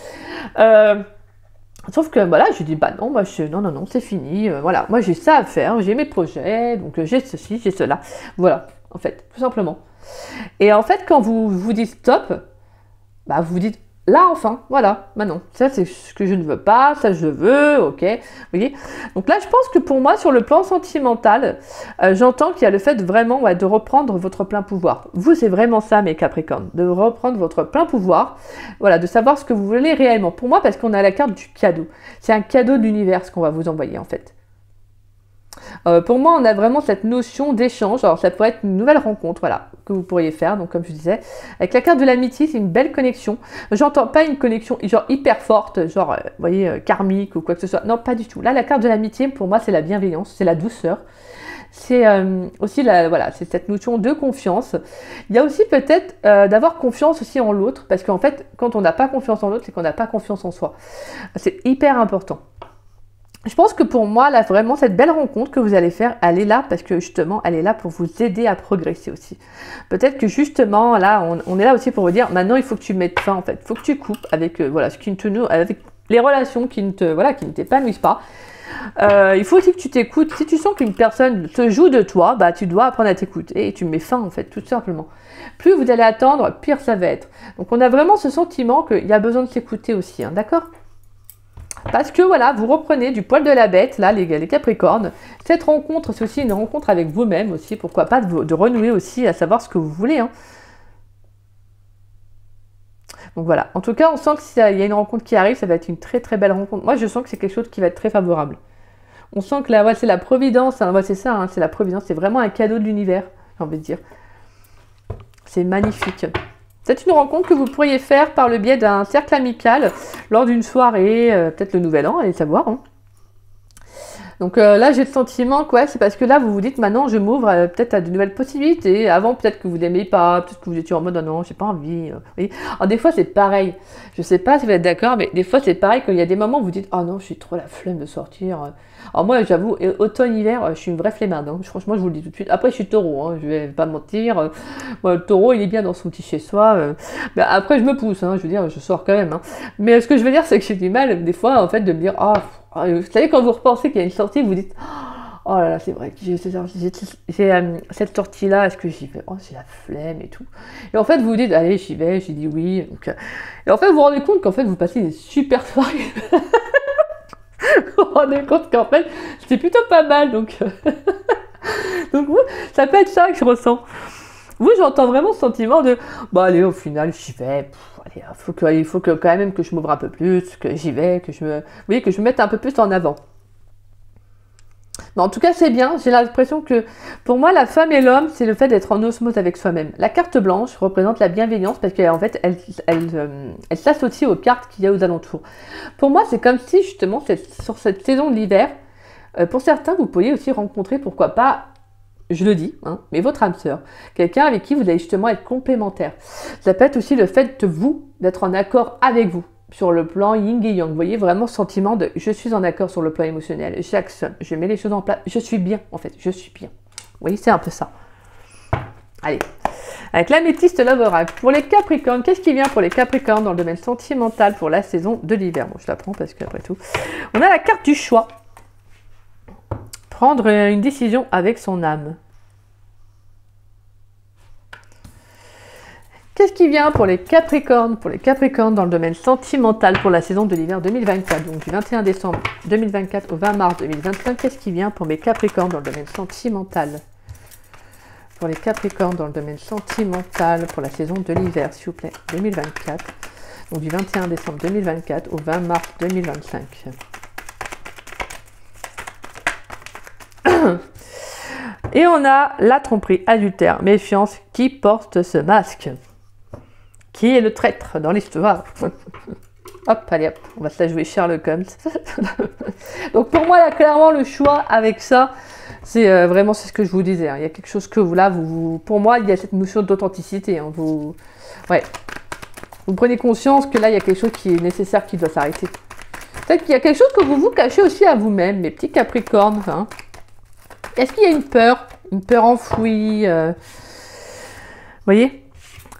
Sauf que voilà, je dis bah non, moi non, c'est fini. Voilà, moi j'ai ça à faire, j'ai mes projets, donc j'ai ceci, j'ai cela. Voilà, en fait, tout simplement. Et en fait, quand vous vous dites stop, bah vous vous dites là enfin, voilà, maintenant, ça c'est ce que je ne veux pas, ça je veux, ok, vous voyez. Donc là, je pense que pour moi, sur le plan sentimental, j'entends qu'il y a le fait vraiment de reprendre votre plein pouvoir. Vous, c'est vraiment ça, mes Capricornes, de reprendre votre plein pouvoir, voilà, de savoir ce que vous voulez réellement. Pour moi, parce qu'on a la carte du cadeau. C'est un cadeau de l'univers qu'on va vous envoyer, en fait. Pour moi, on a vraiment cette notion d'échange. Alors, ça pourrait être une nouvelle rencontre, voilà, que vous pourriez faire. Donc, comme je disais, avec la carte de l'amitié, c'est une belle connexion. J'entends pas une connexion genre hyper forte, genre, vous voyez, karmique ou quoi que ce soit. Non, pas du tout. Là, la carte de l'amitié, pour moi, c'est la bienveillance, c'est la douceur. C'est aussi voilà, c'est cette notion de confiance. Il y a aussi peut-être d'avoir confiance aussi en l'autre, parce qu'en fait, quand on n'a pas confiance en l'autre, c'est qu'on n'a pas confiance en soi. C'est hyper important. Je pense que pour moi, là, vraiment, cette belle rencontre que vous allez faire, elle est là parce que justement, elle est là pour vous aider à progresser aussi. Peut-être que justement, là, on est là aussi pour vous dire, maintenant, il faut que tu mettes fin, en fait. Il faut que tu coupes avec, voilà, ce qui ne te, avec les relations qui ne t'épanouissent pas. Il faut aussi que tu t'écoutes. Si tu sens qu'une personne se joue de toi, bah, tu dois apprendre à t'écouter et tu mets fin, en fait, tout simplement. Plus vous allez attendre, pire ça va être. Donc, on a vraiment ce sentiment qu'il y a besoin de s'écouter aussi, hein, d'accord ? Parce que voilà, vous reprenez du poil de la bête, là, les Capricornes. Cette rencontre, c'est aussi une rencontre avec vous-même aussi. Pourquoi pas de renouer aussi, à savoir ce que vous voulez. Hein. Donc voilà, en tout cas, on sent qu'il y a une rencontre qui arrive, ça va être une très très belle rencontre. Moi, je sens que c'est quelque chose qui va être très favorable. On sent que là, ouais, c'est la providence, hein, ouais, c'est ça, hein, c'est la providence, c'est vraiment un cadeau de l'univers, j'ai envie de dire. C'est magnifique. C'est une rencontre que vous pourriez faire par le biais d'un cercle amical lors d'une soirée, peut-être le nouvel an, allez savoir. Hein. Donc là, j'ai le sentiment que ouais, c'est parce que là, vous vous dites maintenant, je m'ouvre peut-être à de nouvelles possibilités. Avant, peut-être que vous n'aimez pas, peut-être que vous étiez en mode, oh non, j'ai pas envie. Oui. Alors des fois, c'est pareil. Je sais pas si vous êtes d'accord, mais des fois, c'est pareil quand il y a des moments où vous dites, oh non, j'ai trop la flemme de sortir. Alors moi, j'avoue, automne-hiver, je suis une vraie flemmarde. Hein. Franchement, je vous le dis tout de suite. Après, je suis taureau, hein, je vais pas mentir. Moi, le taureau, il est bien dans son petit chez-soi. Mais après, je me pousse, hein, je veux dire, je sors quand même. Hein. Mais ce que je veux dire, c'est que j'ai du mal, des fois, en fait, de me dire, oh, vous savez, quand vous repensez qu'il y a une sortie, vous dites, oh là là, c'est vrai que j'ai cette sortie-là, est-ce que j'y vais? Oh, j'ai la flemme et tout. Et en fait, vous vous dites, allez, j'y vais, j'ai dit oui. Donc, et en fait, vous vous rendez compte qu'en fait, vous passez des super soirées. Vous vous rendez compte qu'en fait, c'était plutôt pas mal. Donc, donc vous, ça peut être ça que je ressens. Vous, j'entends vraiment ce sentiment de, bah allez, au final, j'y vais. Allez, il faut que quand même que je m'ouvre un peu plus, que j'y vais, que vous voyez, que je me mette un peu plus en avant. Mais en tout cas, c'est bien. J'ai l'impression que pour moi, la femme et l'homme, c'est le fait d'être en osmose avec soi-même. La carte blanche représente la bienveillance parce qu'en fait, elle s'associe aux cartes qu'il y a aux alentours. Pour moi, c'est comme si justement, sur cette saison de l'hiver, pour certains, vous pourriez aussi rencontrer, pourquoi pas, je le dis, hein, mais votre âme sœur. Quelqu'un avec qui vous allez justement être complémentaire. Ça peut être aussi le fait de vous, d'être en accord avec vous. Sur le plan yin et yang, vous voyez vraiment ce sentiment de je suis en accord sur le plan émotionnel, j'actionne, je mets les choses en place, je suis bien en fait, je suis bien. Vous voyez, c'est un peu ça. Allez, avec l'améthyste Love Oracle. Pour les Capricornes, qu'est-ce qui vient pour les Capricornes dans le domaine sentimental pour la saison de l'hiver? Bon, je la prends parce qu'après tout, on a la carte du choix. Prendre une décision avec son âme. Qu'est-ce qui vient pour les Capricornes? Pour les Capricornes dans le domaine sentimental pour la saison de l'hiver 2024, donc du 21 décembre 2024 au 20 mars 2025, qu'est-ce qui vient pour mes Capricornes dans le domaine sentimental? Pour les Capricornes dans le domaine sentimental pour la saison de l'hiver, s'il vous plaît, 2024, donc du 21 décembre 2024 au 20 mars 2025. Et on a la tromperie, adultère, méfiance, qui porte ce masque? Qui est le traître dans l'histoire? Hop, allez hop, on va se la jouer Sherlock Holmes. Donc pour moi, là, clairement, le choix avec ça, c'est vraiment ce que je vous disais. Hein. Il y a quelque chose que pour moi, il y a cette notion d'authenticité. Hein. Vous prenez conscience que là, il y a quelque chose qui est nécessaire, qui doit s'arrêter. Peut-être qu'il y a quelque chose que vous vous cachez aussi à vous-même, mes petits Capricornes. Hein. Est-ce qu'il y a une peur enfouie vous voyez?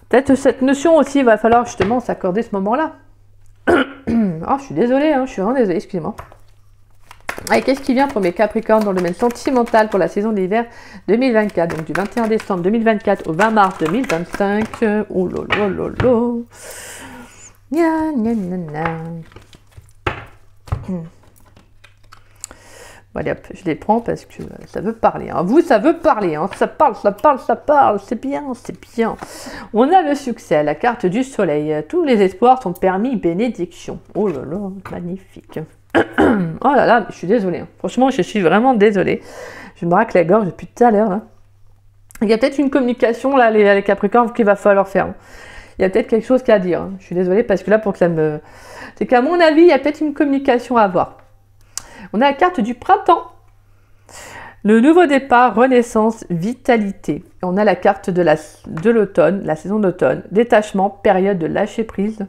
Peut-être cette notion aussi, il va falloir justement s'accorder ce moment-là. Oh, je suis désolée, hein, je suis vraiment désolée, excusez-moi. Allez, qu'est-ce qui vient pour mes Capricornes dans le domaine sentimental pour la saison de l'hiver 2024, donc du 21 décembre 2024 au 20 mars 2025. Oh là là là là. Gna, gna, gna, gna. Allez hop, je les prends parce que ça veut parler. Hein. Vous, ça veut parler. Hein. Ça parle, ça parle, ça parle. C'est bien, c'est bien. On a le succès, la carte du soleil. Tous les espoirs sont permis, bénédiction. Oh là là, magnifique. Oh là là, je suis désolée. Hein. Franchement, je suis vraiment désolée. Je me racle la gorge depuis tout à l'heure. Là. Il y a peut-être une communication, là, les Capricornes, qu'il va falloir faire. Hein. Il y a peut-être quelque chose qu'à dire. Hein. Je suis désolée parce que là, pour que ça me... C'est qu'à mon avis, il y a peut-être une communication à avoir. On a la carte du printemps, le nouveau départ, renaissance, vitalité. On a la carte de l'automne, la saison d'automne, détachement, période de lâcher prise.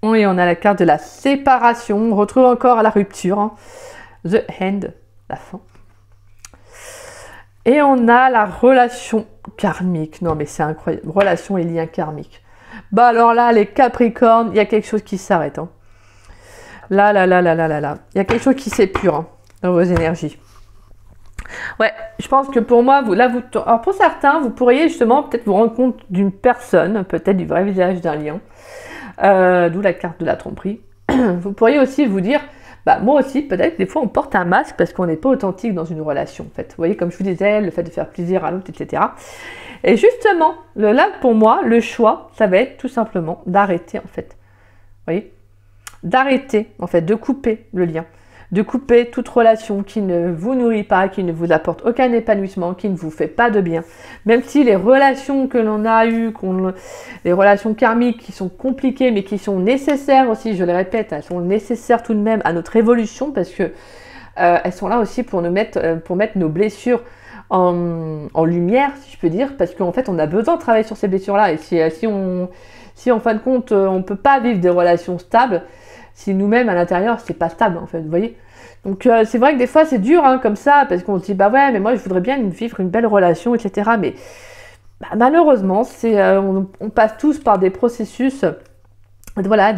Et on a la carte de la séparation, on retrouve encore la rupture, hein. The End, la fin. Et on a la relation karmique, non mais c'est incroyable, relation et lien karmique. Bah alors là, les Capricornes, il y a quelque chose qui s'arrête, hein. Là. Il y a quelque chose qui s'épure hein, dans vos énergies. Ouais, je pense que pour moi, alors pour certains, vous pourriez justement peut-être vous rendre compte d'une personne, peut-être du vrai visage d'un lion, d'où la carte de la tromperie. Vous pourriez aussi vous dire, bah moi aussi, peut-être des fois on porte un masque parce qu'on n'est pas authentique dans une relation. En fait, vous voyez, comme je vous disais, le fait de faire plaisir à l'autre, etc. Et justement, là pour moi, le choix, ça va être tout simplement d'arrêter en fait. Vous voyez, d'arrêter, en fait, de couper le lien, de couper toute relation qui ne vous nourrit pas, qui ne vous apporte aucun épanouissement, qui ne vous fait pas de bien. Même si les relations que l'on a eues, les relations karmiques qui sont compliquées, mais qui sont nécessaires aussi, je le répète, elles sont nécessaires tout de même à notre évolution parce que elles sont là aussi pour mettre nos blessures en lumière, si je peux dire, parce qu'en fait, on a besoin de travailler sur ces blessures-là. Et si en fin de compte, on ne peut pas vivre des relations stables, si nous-mêmes à l'intérieur c'est pas stable en fait, vous voyez. Donc c'est vrai que des fois c'est dur hein, comme ça, parce qu'on se dit bah ouais mais moi je voudrais bien vivre une belle relation, etc. Mais bah, malheureusement on passe tous par des processus, voilà,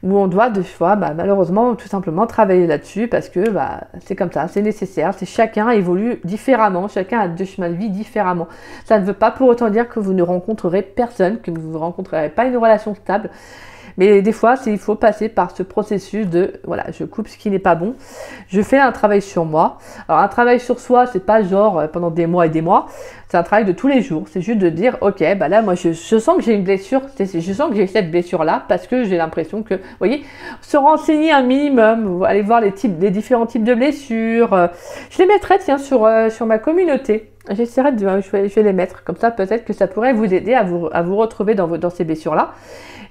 où on doit des fois malheureusement tout simplement travailler là-dessus parce que c'est comme ça, c'est nécessaire, chacun évolue différemment, chacun a deux chemins de vie différemment. Ça ne veut pas pour autant dire que vous ne rencontrerez personne, que vous ne rencontrerez pas une relation stable. Mais des fois, il faut passer par ce processus de, voilà, je coupe ce qui n'est pas bon. Je fais un travail sur moi. Alors, un travail sur soi, c'est pas genre pendant des mois et des mois. C'est un travail de tous les jours. C'est juste de dire, ok, bah là, moi, je sens que j'ai une blessure. Je sens que j'ai cette blessure-là parce que j'ai l'impression que, vous voyez, se renseigner un minimum, aller voir les différents types de blessures. Je les mettrai, tiens, sur ma communauté. J'essaierai je vais les mettre. Comme ça, peut-être que ça pourrait vous aider à vous retrouver dans ces blessures-là.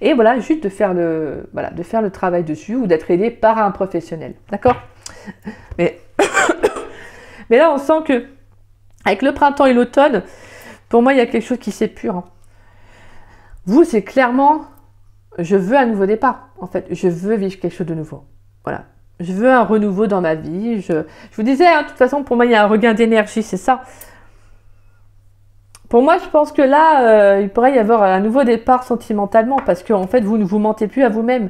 Et voilà, juste de faire le travail dessus ou d'être aidé par un professionnel. D'accord? Mais là, on sent que avec le printemps et l'automne, pour moi, il y a quelque chose qui s'épure. Hein. Vous, c'est clairement, je veux un nouveau départ. En fait, je veux vivre quelque chose de nouveau. Voilà. Je veux un renouveau dans ma vie. Je vous disais, hein, de toute façon, pour moi, il y a un regain d'énergie, c'est ça. Pour moi, je pense que là, il pourrait y avoir un nouveau départ sentimentalement parce que, en fait, vous ne vous mentez plus à vous-même.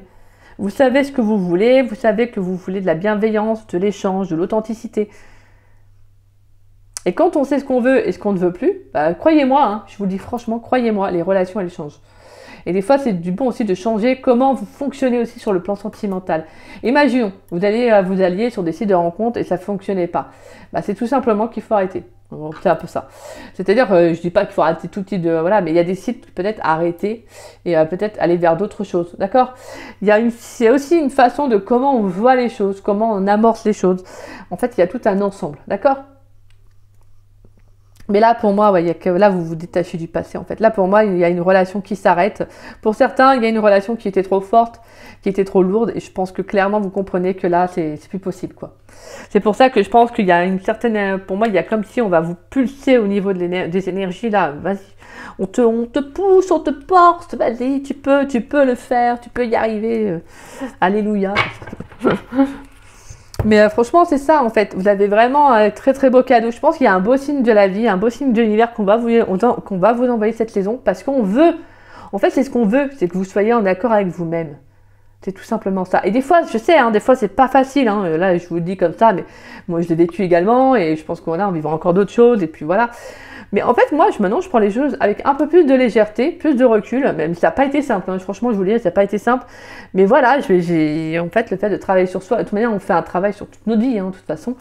Vous savez ce que vous voulez que vous voulez de la bienveillance, de l'échange, de l'authenticité. Et quand on sait ce qu'on veut et ce qu'on ne veut plus, bah, croyez-moi, hein, je vous le dis franchement, croyez-moi, les relations, elles changent. Et des fois, c'est du bon aussi de changer comment vous fonctionnez aussi sur le plan sentimental. Imaginons, vous alliez sur des sites de rencontres et ça ne fonctionnait pas. Bah, c'est tout simplement qu'il faut arrêter. C'est un peu ça. C'est-à-dire, je dis pas qu'il faut arrêter tout type de... Voilà, mais il y a des sites peut-être à arrêter et peut-être aller vers d'autres choses. D'accord? Il y a aussi une façon de comment on voit les choses, comment on amorce les choses. En fait, il y a tout un ensemble. D'accord? Mais là, pour moi, ouais, là, vous vous détachez du passé, en fait. Là, pour moi, il y a une relation qui s'arrête. Pour certains, il y a une relation qui était trop forte, qui était trop lourde. Et je pense que clairement, vous comprenez que là, c'est plus possible, quoi. C'est pour ça que je pense qu'il y a une certaine... Pour moi, il y a comme si on va vous pulser au niveau des énergies, là. Vas-y, on te pousse, on te porte. Vas-y, tu peux le faire, tu peux y arriver. Alléluia. Mais franchement, c'est ça en fait. Vous avez vraiment un très très beau cadeau. Je pense qu'il y a un beau signe de la vie, un beau signe de l'univers qu'on va vous envoyer cette saison parce qu'on veut. En fait, c'est ce qu'on veut, c'est que vous soyez en accord avec vous-même. C'est tout simplement ça. Et des fois, je sais, hein, des fois, c'est pas facile. Hein. Là, je vous le dis comme ça, mais moi, je l'ai vécu également et je pense qu'on vivra encore d'autres choses. Et puis voilà. Mais en fait, moi, maintenant, je prends les choses avec un peu plus de légèreté, plus de recul. Même si ça n'a pas été simple. Hein. Franchement, je vous le dis, ça n'a pas été simple. Mais voilà, en fait, le fait de travailler sur soi, de toute manière, on fait un travail sur toute notre vie, hein, de toute façon.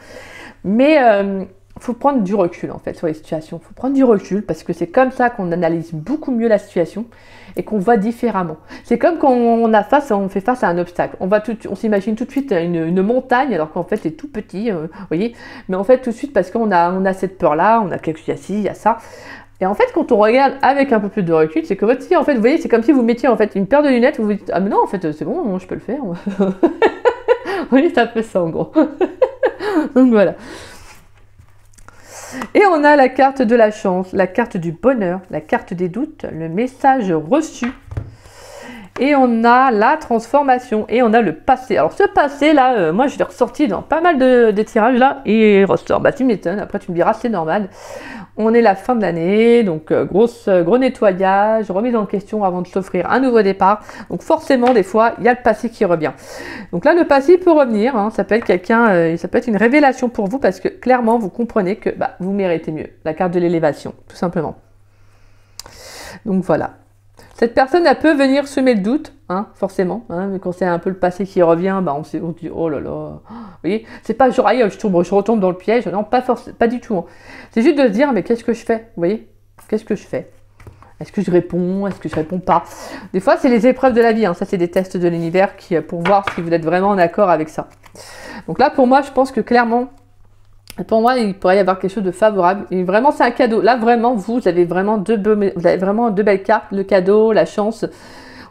Mais il faut prendre du recul, en fait, sur les situations. Il faut prendre du recul parce que c'est comme ça qu'on analyse beaucoup mieux la situation et qu'on voit différemment. C'est comme quand on fait face à un obstacle. On s'imagine tout de suite une montagne alors qu'en fait, c'est tout petit, vous voyez. Mais en fait, tout de suite, parce qu'on a cette peur-là, on a quelque chose ici, il y a ça. Et en fait, quand on regarde avec un peu plus de recul, c'est que votre fille, en fait, vous voyez, c'est comme si vous mettiez en fait une paire de lunettes, vous vous dites, ah mais non, en fait, c'est bon, je peux le faire. Oui, ça fait ça en gros. Donc voilà. Et on a la carte de la chance, la carte du bonheur, la carte des doutes, le message reçu. Et on a la transformation et on a le passé. Alors ce passé là, moi je l'ai ressorti dans pas mal de tirages là et il ressort. Bah tu m'étonnes, après tu me diras c'est normal. On est la fin de l'année, donc gros nettoyage, remise en question avant de s'offrir un nouveau départ. Donc forcément des fois il y a le passé qui revient. Donc là le passé peut revenir, hein, ça peut être ça peut être une révélation pour vous parce que clairement vous comprenez que vous méritez mieux. La carte de l'élévation, tout simplement. Donc voilà. Cette personne, elle peut venir semer le doute, hein, forcément. Hein, mais quand c'est un peu le passé qui revient, on se dit, oh là là. Vous voyez, c'est pas genre, je retombe dans le piège. Non, pas du tout. Hein. C'est juste de se dire, mais qu'est-ce que je fais? Vous voyez? Qu'est-ce que je fais? Est-ce que je réponds? Est-ce que je réponds pas? Des fois, c'est les épreuves de la vie. Hein. Ça, c'est des tests de l'univers pour voir si vous êtes vraiment en accord avec ça. Donc là, pour moi, je pense que clairement, pour moi, il pourrait y avoir quelque chose de favorable. Et vraiment, c'est un cadeau. Là, vraiment, vous avez vraiment deux belles cartes. Le cadeau, la chance.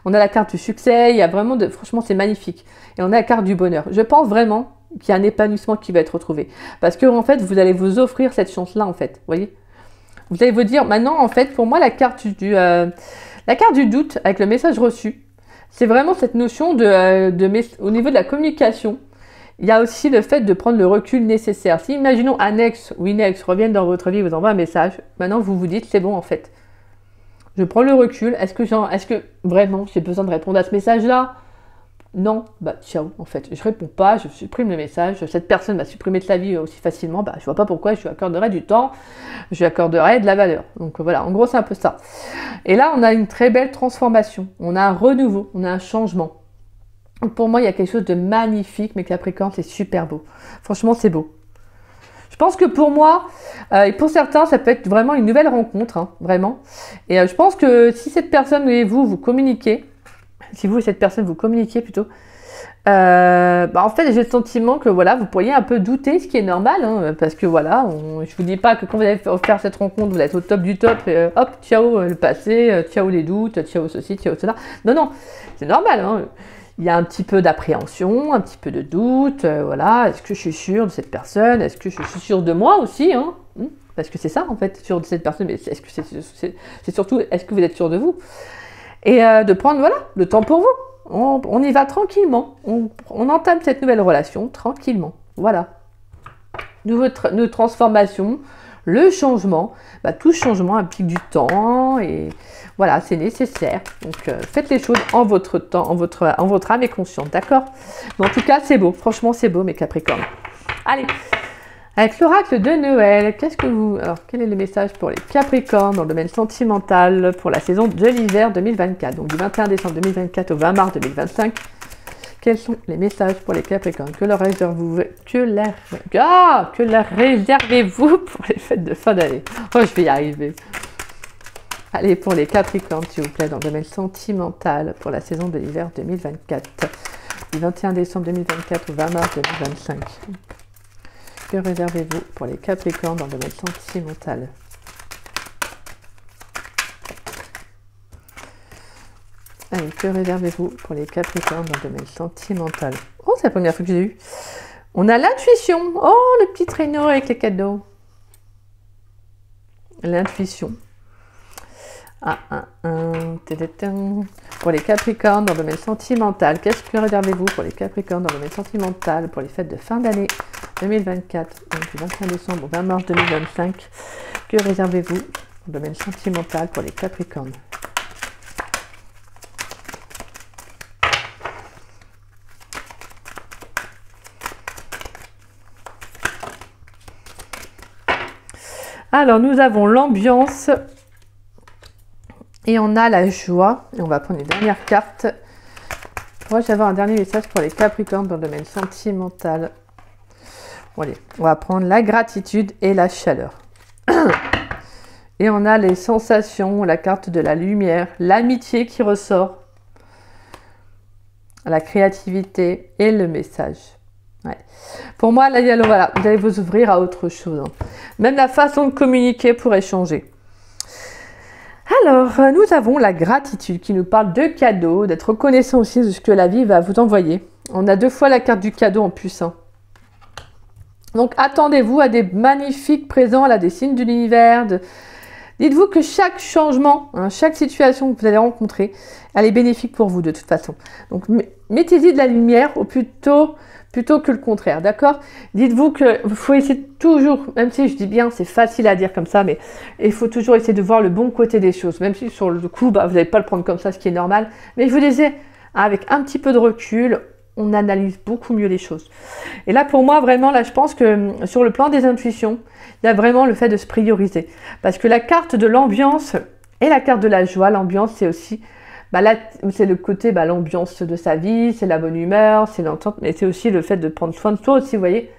On a la carte du succès. Il y a vraiment franchement, c'est magnifique. Et on a la carte du bonheur. Je pense vraiment qu'il y a un épanouissement qui va être retrouvé. Parce que, en fait, vous allez vous offrir cette chance-là, en fait. Vous voyez? Vous allez vous dire, maintenant, en fait, pour moi, la carte du doute avec le message reçu, c'est vraiment cette notion au niveau de la communication. Il y a aussi le fait de prendre le recul nécessaire. Si, imaginons, un ex ou une ex reviennent dans votre vie et vous envoie un message, maintenant vous vous dites, c'est bon en fait. Je prends le recul, est-ce que vraiment j'ai besoin de répondre à ce message-là? non, bah ciao, en fait, je réponds pas, je supprime le message, cette personne m'a supprimé de sa vie aussi facilement, bah je vois pas pourquoi je lui accorderais du temps, je lui accorderais de la valeur. Donc voilà, en gros c'est un peu ça. Et là on a une très belle transformation, on a un renouveau, on a un changement. Donc pour moi il y a quelque chose de magnifique, mes Capricornes, c'est super beau. Franchement c'est beau. Je pense que pour moi, et pour certains, ça peut être vraiment une nouvelle rencontre, hein, vraiment. Et je pense que si cette personne et vous communiquez, si vous et cette personne vous communiquez plutôt, bah en fait j'ai le sentiment que voilà, vous pourriez un peu douter, ce qui est normal, hein, parce que voilà, je vous dis pas que quand vous allez faire cette rencontre, vous êtes au top du top, et, hop, ciao le passé, ciao les doutes, ciao ceci, ciao cela. Non, non, c'est normal, hein. Il y a un petit peu d'appréhension, un petit peu de doute, voilà, est-ce que je suis sûre de cette personne, est-ce que je suis sûre de moi aussi, hein, parce que c'est ça en fait, sûre de cette personne, mais est-ce que c'est surtout, est-ce que vous êtes sûr de vous? Et de prendre, voilà, le temps pour vous. On y va tranquillement. On entame cette nouvelle relation tranquillement. Voilà. Nos transformations, le changement. Bah, tout changement implique du temps et voilà, c'est nécessaire. Donc faites les choses en votre temps, en votre âme et conscience, d'accord? Mais en tout cas, c'est beau. Franchement, c'est beau, mes Capricornes. Allez. Avec l'oracle de Noël, alors, quel est le message pour les Capricornes dans le domaine sentimental pour la saison de l'hiver 2024, donc du 21 décembre 2024 au 20 mars 2025? Quels sont les messages pour les Capricornes? Que leur réservez-vous pour les fêtes de fin d'année? Oh, je vais y arriver. Allez, pour les Capricornes, s'il vous plaît, dans le domaine sentimental pour la saison de l'hiver 2024, du 21 décembre 2024 au 20 mars 2025. Que réservez-vous pour les Capricornes dans le domaine sentimental? Allez, que réservez-vous pour les Capricornes dans le domaine sentimental? Oh, c'est la première fois que j'ai eu. On a l'intuition. Oh, le petit traîneau avec les cadeaux. L'intuition. Pour les Capricornes dans le domaine sentimental, qu'est-ce que réservez-vous pour les Capricornes dans le domaine sentimental pour les fêtes de fin d'année 2024, donc du 21 décembre au 20 mars 2025? Que réservez-vous dans le domaine sentimental pour les Capricornes? Alors, nous avons l'ambiance et on a la joie. Et on va prendre les dernières cartes. Pourrais-je avoir un dernier message pour les Capricornes dans le domaine sentimental? Bon, allez, on va prendre la gratitude et la chaleur. Et on a les sensations, la carte de la lumière, l'amitié qui ressort, la créativité et le message. Ouais. Pour moi, là, voilà, vous allez vous ouvrir à autre chose, hein. Même la façon de communiquer pourrait changer. Alors, nous avons la gratitude qui nous parle de cadeaux, d'être reconnaissant aussi de ce que la vie va vous envoyer. On a 2 fois la carte du cadeau en plus, hein. Donc, attendez-vous à des magnifiques présents, à des signes de l'univers. Dites-vous que chaque changement, hein, chaque situation que vous allez rencontrer, elle est bénéfique pour vous de toute façon. Donc, mettez-y de la lumière ou plutôt que le contraire, d'accord? Dites-vous qu'il faut essayer toujours, même si je dis bien, c'est facile à dire comme ça, mais il faut toujours essayer de voir le bon côté des choses, même si sur le coup, bah, vous n'allez pas le prendre comme ça, ce qui est normal. Mais je vous disais, avec un petit peu de recul, on analyse beaucoup mieux les choses. Et là, pour moi, vraiment, là, je pense que sur le plan des intuitions, il y a vraiment le fait de se prioriser. Parce que la carte de l'ambiance et la carte de la joie, l'ambiance, c'est aussi... Bah là, c'est le côté, bah, l'ambiance de sa vie, c'est la bonne humeur, c'est l'entente, mais c'est aussi le fait de prendre soin de soi aussi, vous voyez.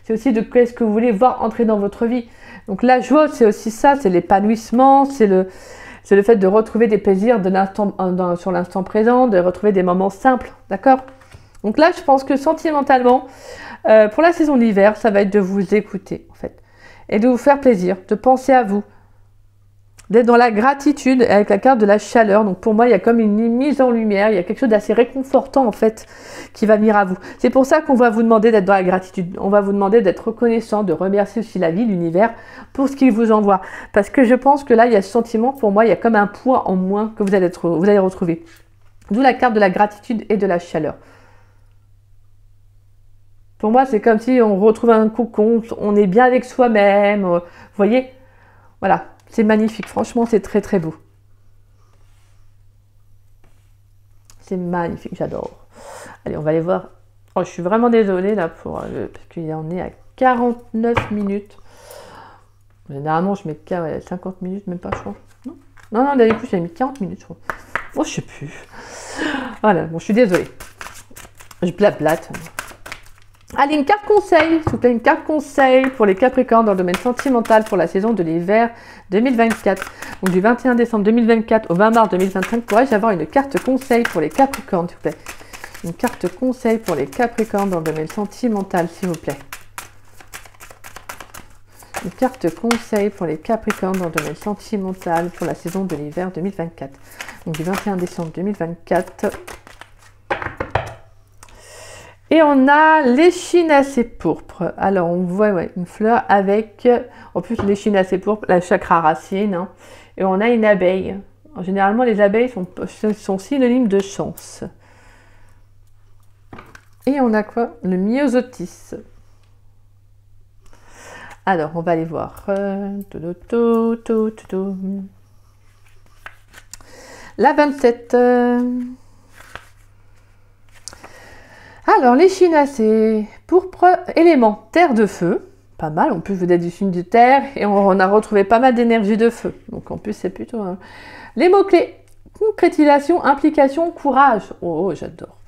C'est aussi de qu'est-ce que vous voulez voir entrer dans votre vie. Donc la joie, c'est aussi ça, c'est l'épanouissement, c'est le fait de retrouver des plaisirs sur l'instant présent, de retrouver des moments simples, d'accord? Donc là, je pense que sentimentalement, pour la saison d'hiver, ça va être de vous écouter, en fait, et de vous faire plaisir, de penser à vous, d'être dans la gratitude avec la carte de la chaleur. Donc pour moi, il y a comme une mise en lumière, il y a quelque chose d'assez réconfortant en fait qui va venir à vous. C'est pour ça qu'on va vous demander d'être dans la gratitude. On va vous demander d'être reconnaissant, de remercier aussi la vie, l'univers pour ce qu'il vous envoie. Parce que je pense que là, il y a ce sentiment, pour moi, il y a comme un poids en moins que vous allez retrouver. D'où la carte de la gratitude et de la chaleur. Pour moi, c'est comme si on retrouve un cocon, on est bien avec soi-même, vous voyez? Voilà. C'est magnifique, franchement, c'est très très beau. C'est magnifique, j'adore. Allez, on va aller voir. Oh, je suis vraiment désolée là parce qu'il en est à 49 minutes. Généralement, je mets 50 minutes, même pas, je crois. Non, d'habitude, j'ai mis 40 minutes, je crois. Oh, je sais plus. Voilà, bon, je suis désolée. Je blablate. Allez, une carte conseil, s'il vous plaît, une carte conseil pour les Capricornes dans le domaine sentimental pour la saison de l'hiver 2024. Donc, du 21 décembre 2024 au 20 mars 2025, pourrais-je avoir une carte conseil pour les Capricornes, s'il vous plaît? Une carte conseil pour les Capricornes dans le domaine sentimental, s'il vous plaît. Une carte conseil pour les Capricornes dans le domaine sentimental pour la saison de l'hiver 2024. Donc du 21 décembre 2024. Et on a l'échinacée pourpre. Alors on voit une fleur avec, en plus l'échinacée pourpre, la chakra racine. Hein. Et on a une abeille. Généralement les abeilles sont synonymes de chance. Et on a quoi? Le myosotis. Alors, on va aller voir. La 27. Alors, l'échinacée pourpre, élément terre de feu. Pas mal, en plus vous êtes du signe de terre et on a retrouvé pas mal d'énergie de feu. Donc en plus c'est plutôt... Les mots-clés. Concrétisation, implication, courage. Oh, j'adore.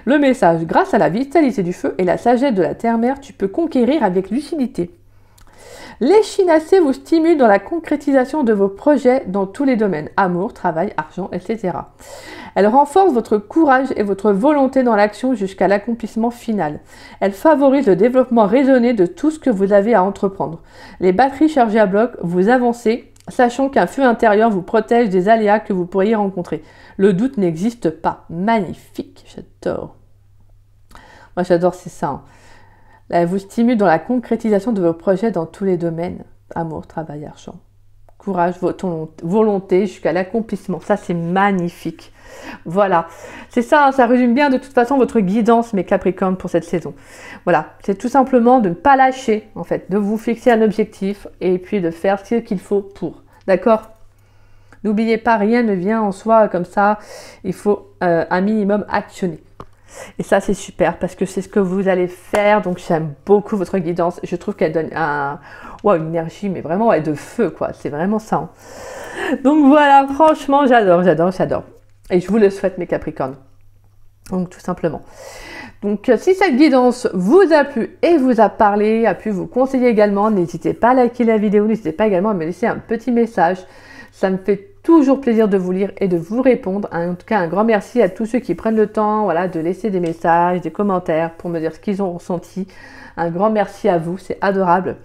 Le message. Grâce à la vitalité du feu et la sagesse de la terre-mère, tu peux conquérir avec lucidité. L'échinacée vous stimule dans la concrétisation de vos projets dans tous les domaines, amour, travail, argent, etc. Elle renforce votre courage et votre volonté dans l'action jusqu'à l'accomplissement final. Elle favorise le développement raisonné de tout ce que vous avez à entreprendre. Les batteries chargées à bloc, vous avancez, sachant qu'un feu intérieur vous protège des aléas que vous pourriez rencontrer. Le doute n'existe pas. Magnifique, j'adore. Moi j'adore, c'est ça. Hein. Elle vous stimule dans la concrétisation de vos projets dans tous les domaines. Amour, travail, argent. Courage, volonté jusqu'à l'accomplissement. Ça, c'est magnifique. Voilà. C'est ça, hein, ça résume bien de toute façon votre guidance, mes Capricornes, pour cette saison. Voilà. C'est tout simplement de ne pas lâcher, en fait, de vous fixer un objectif et puis de faire ce qu'il faut pour. D'accord ? N'oubliez pas, rien ne vient en soi comme ça. Il faut un minimum actionner. Et ça, c'est super parce que c'est ce que vous allez faire. Donc, j'aime beaucoup votre guidance. Je trouve qu'elle donne une énergie, mais vraiment de feu, quoi. C'est vraiment ça. Hein. Donc, voilà, franchement, j'adore. Et je vous le souhaite, mes Capricornes. Donc, tout simplement. Donc, si cette guidance vous a plu et vous a parlé, a pu vous conseiller également, n'hésitez pas à liker la vidéo. N'hésitez pas également à me laisser un petit message. Ça me fait toujours plaisir de vous lire et de vous répondre. En tout cas, un grand merci à tous ceux qui prennent le temps de laisser des messages, des commentaires pour me dire ce qu'ils ont ressenti. Un grand merci à vous, c'est adorable.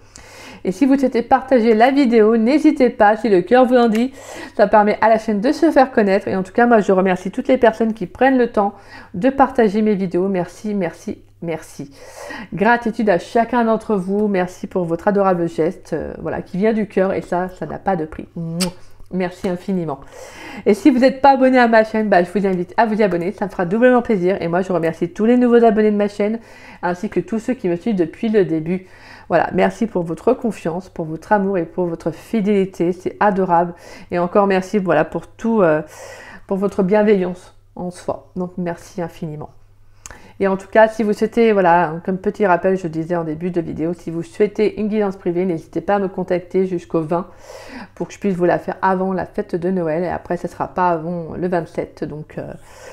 Et si vous souhaitez partager la vidéo, n'hésitez pas, si le cœur vous en dit. Ça permet à la chaîne de se faire connaître. Et en tout cas, moi, je remercie toutes les personnes qui prennent le temps de partager mes vidéos. Merci, merci, merci. Gratitude à chacun d'entre vous. Merci pour votre adorable geste qui vient du cœur. Et ça n'a pas de prix. Merci infiniment. Et si vous n'êtes pas abonné à ma chaîne, je vous invite à vous y abonner. Ça me fera doublement plaisir. Et moi, je remercie tous les nouveaux abonnés de ma chaîne, ainsi que tous ceux qui me suivent depuis le début. Voilà, merci pour votre confiance, pour votre amour et pour votre fidélité. C'est adorable. Et encore merci pour tout, pour votre bienveillance en soi. Donc, merci infiniment. Et en tout cas, si vous souhaitez, comme petit rappel, je disais en début de vidéo, si vous souhaitez une guidance privée, n'hésitez pas à me contacter jusqu'au 20 pour que je puisse vous la faire avant la fête de Noël. Et après, ça ne sera pas avant le 27, donc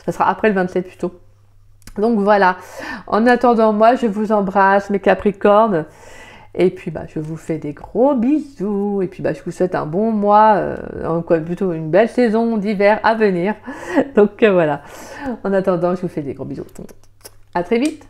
ça sera après le 27 plutôt. Donc voilà, en attendant, moi, je vous embrasse, mes Capricornes. Et puis, je vous fais des gros bisous. Et puis, je vous souhaite un bon mois, plutôt une belle saison d'hiver à venir. Donc voilà, en attendant, je vous fais des gros bisous. À très vite!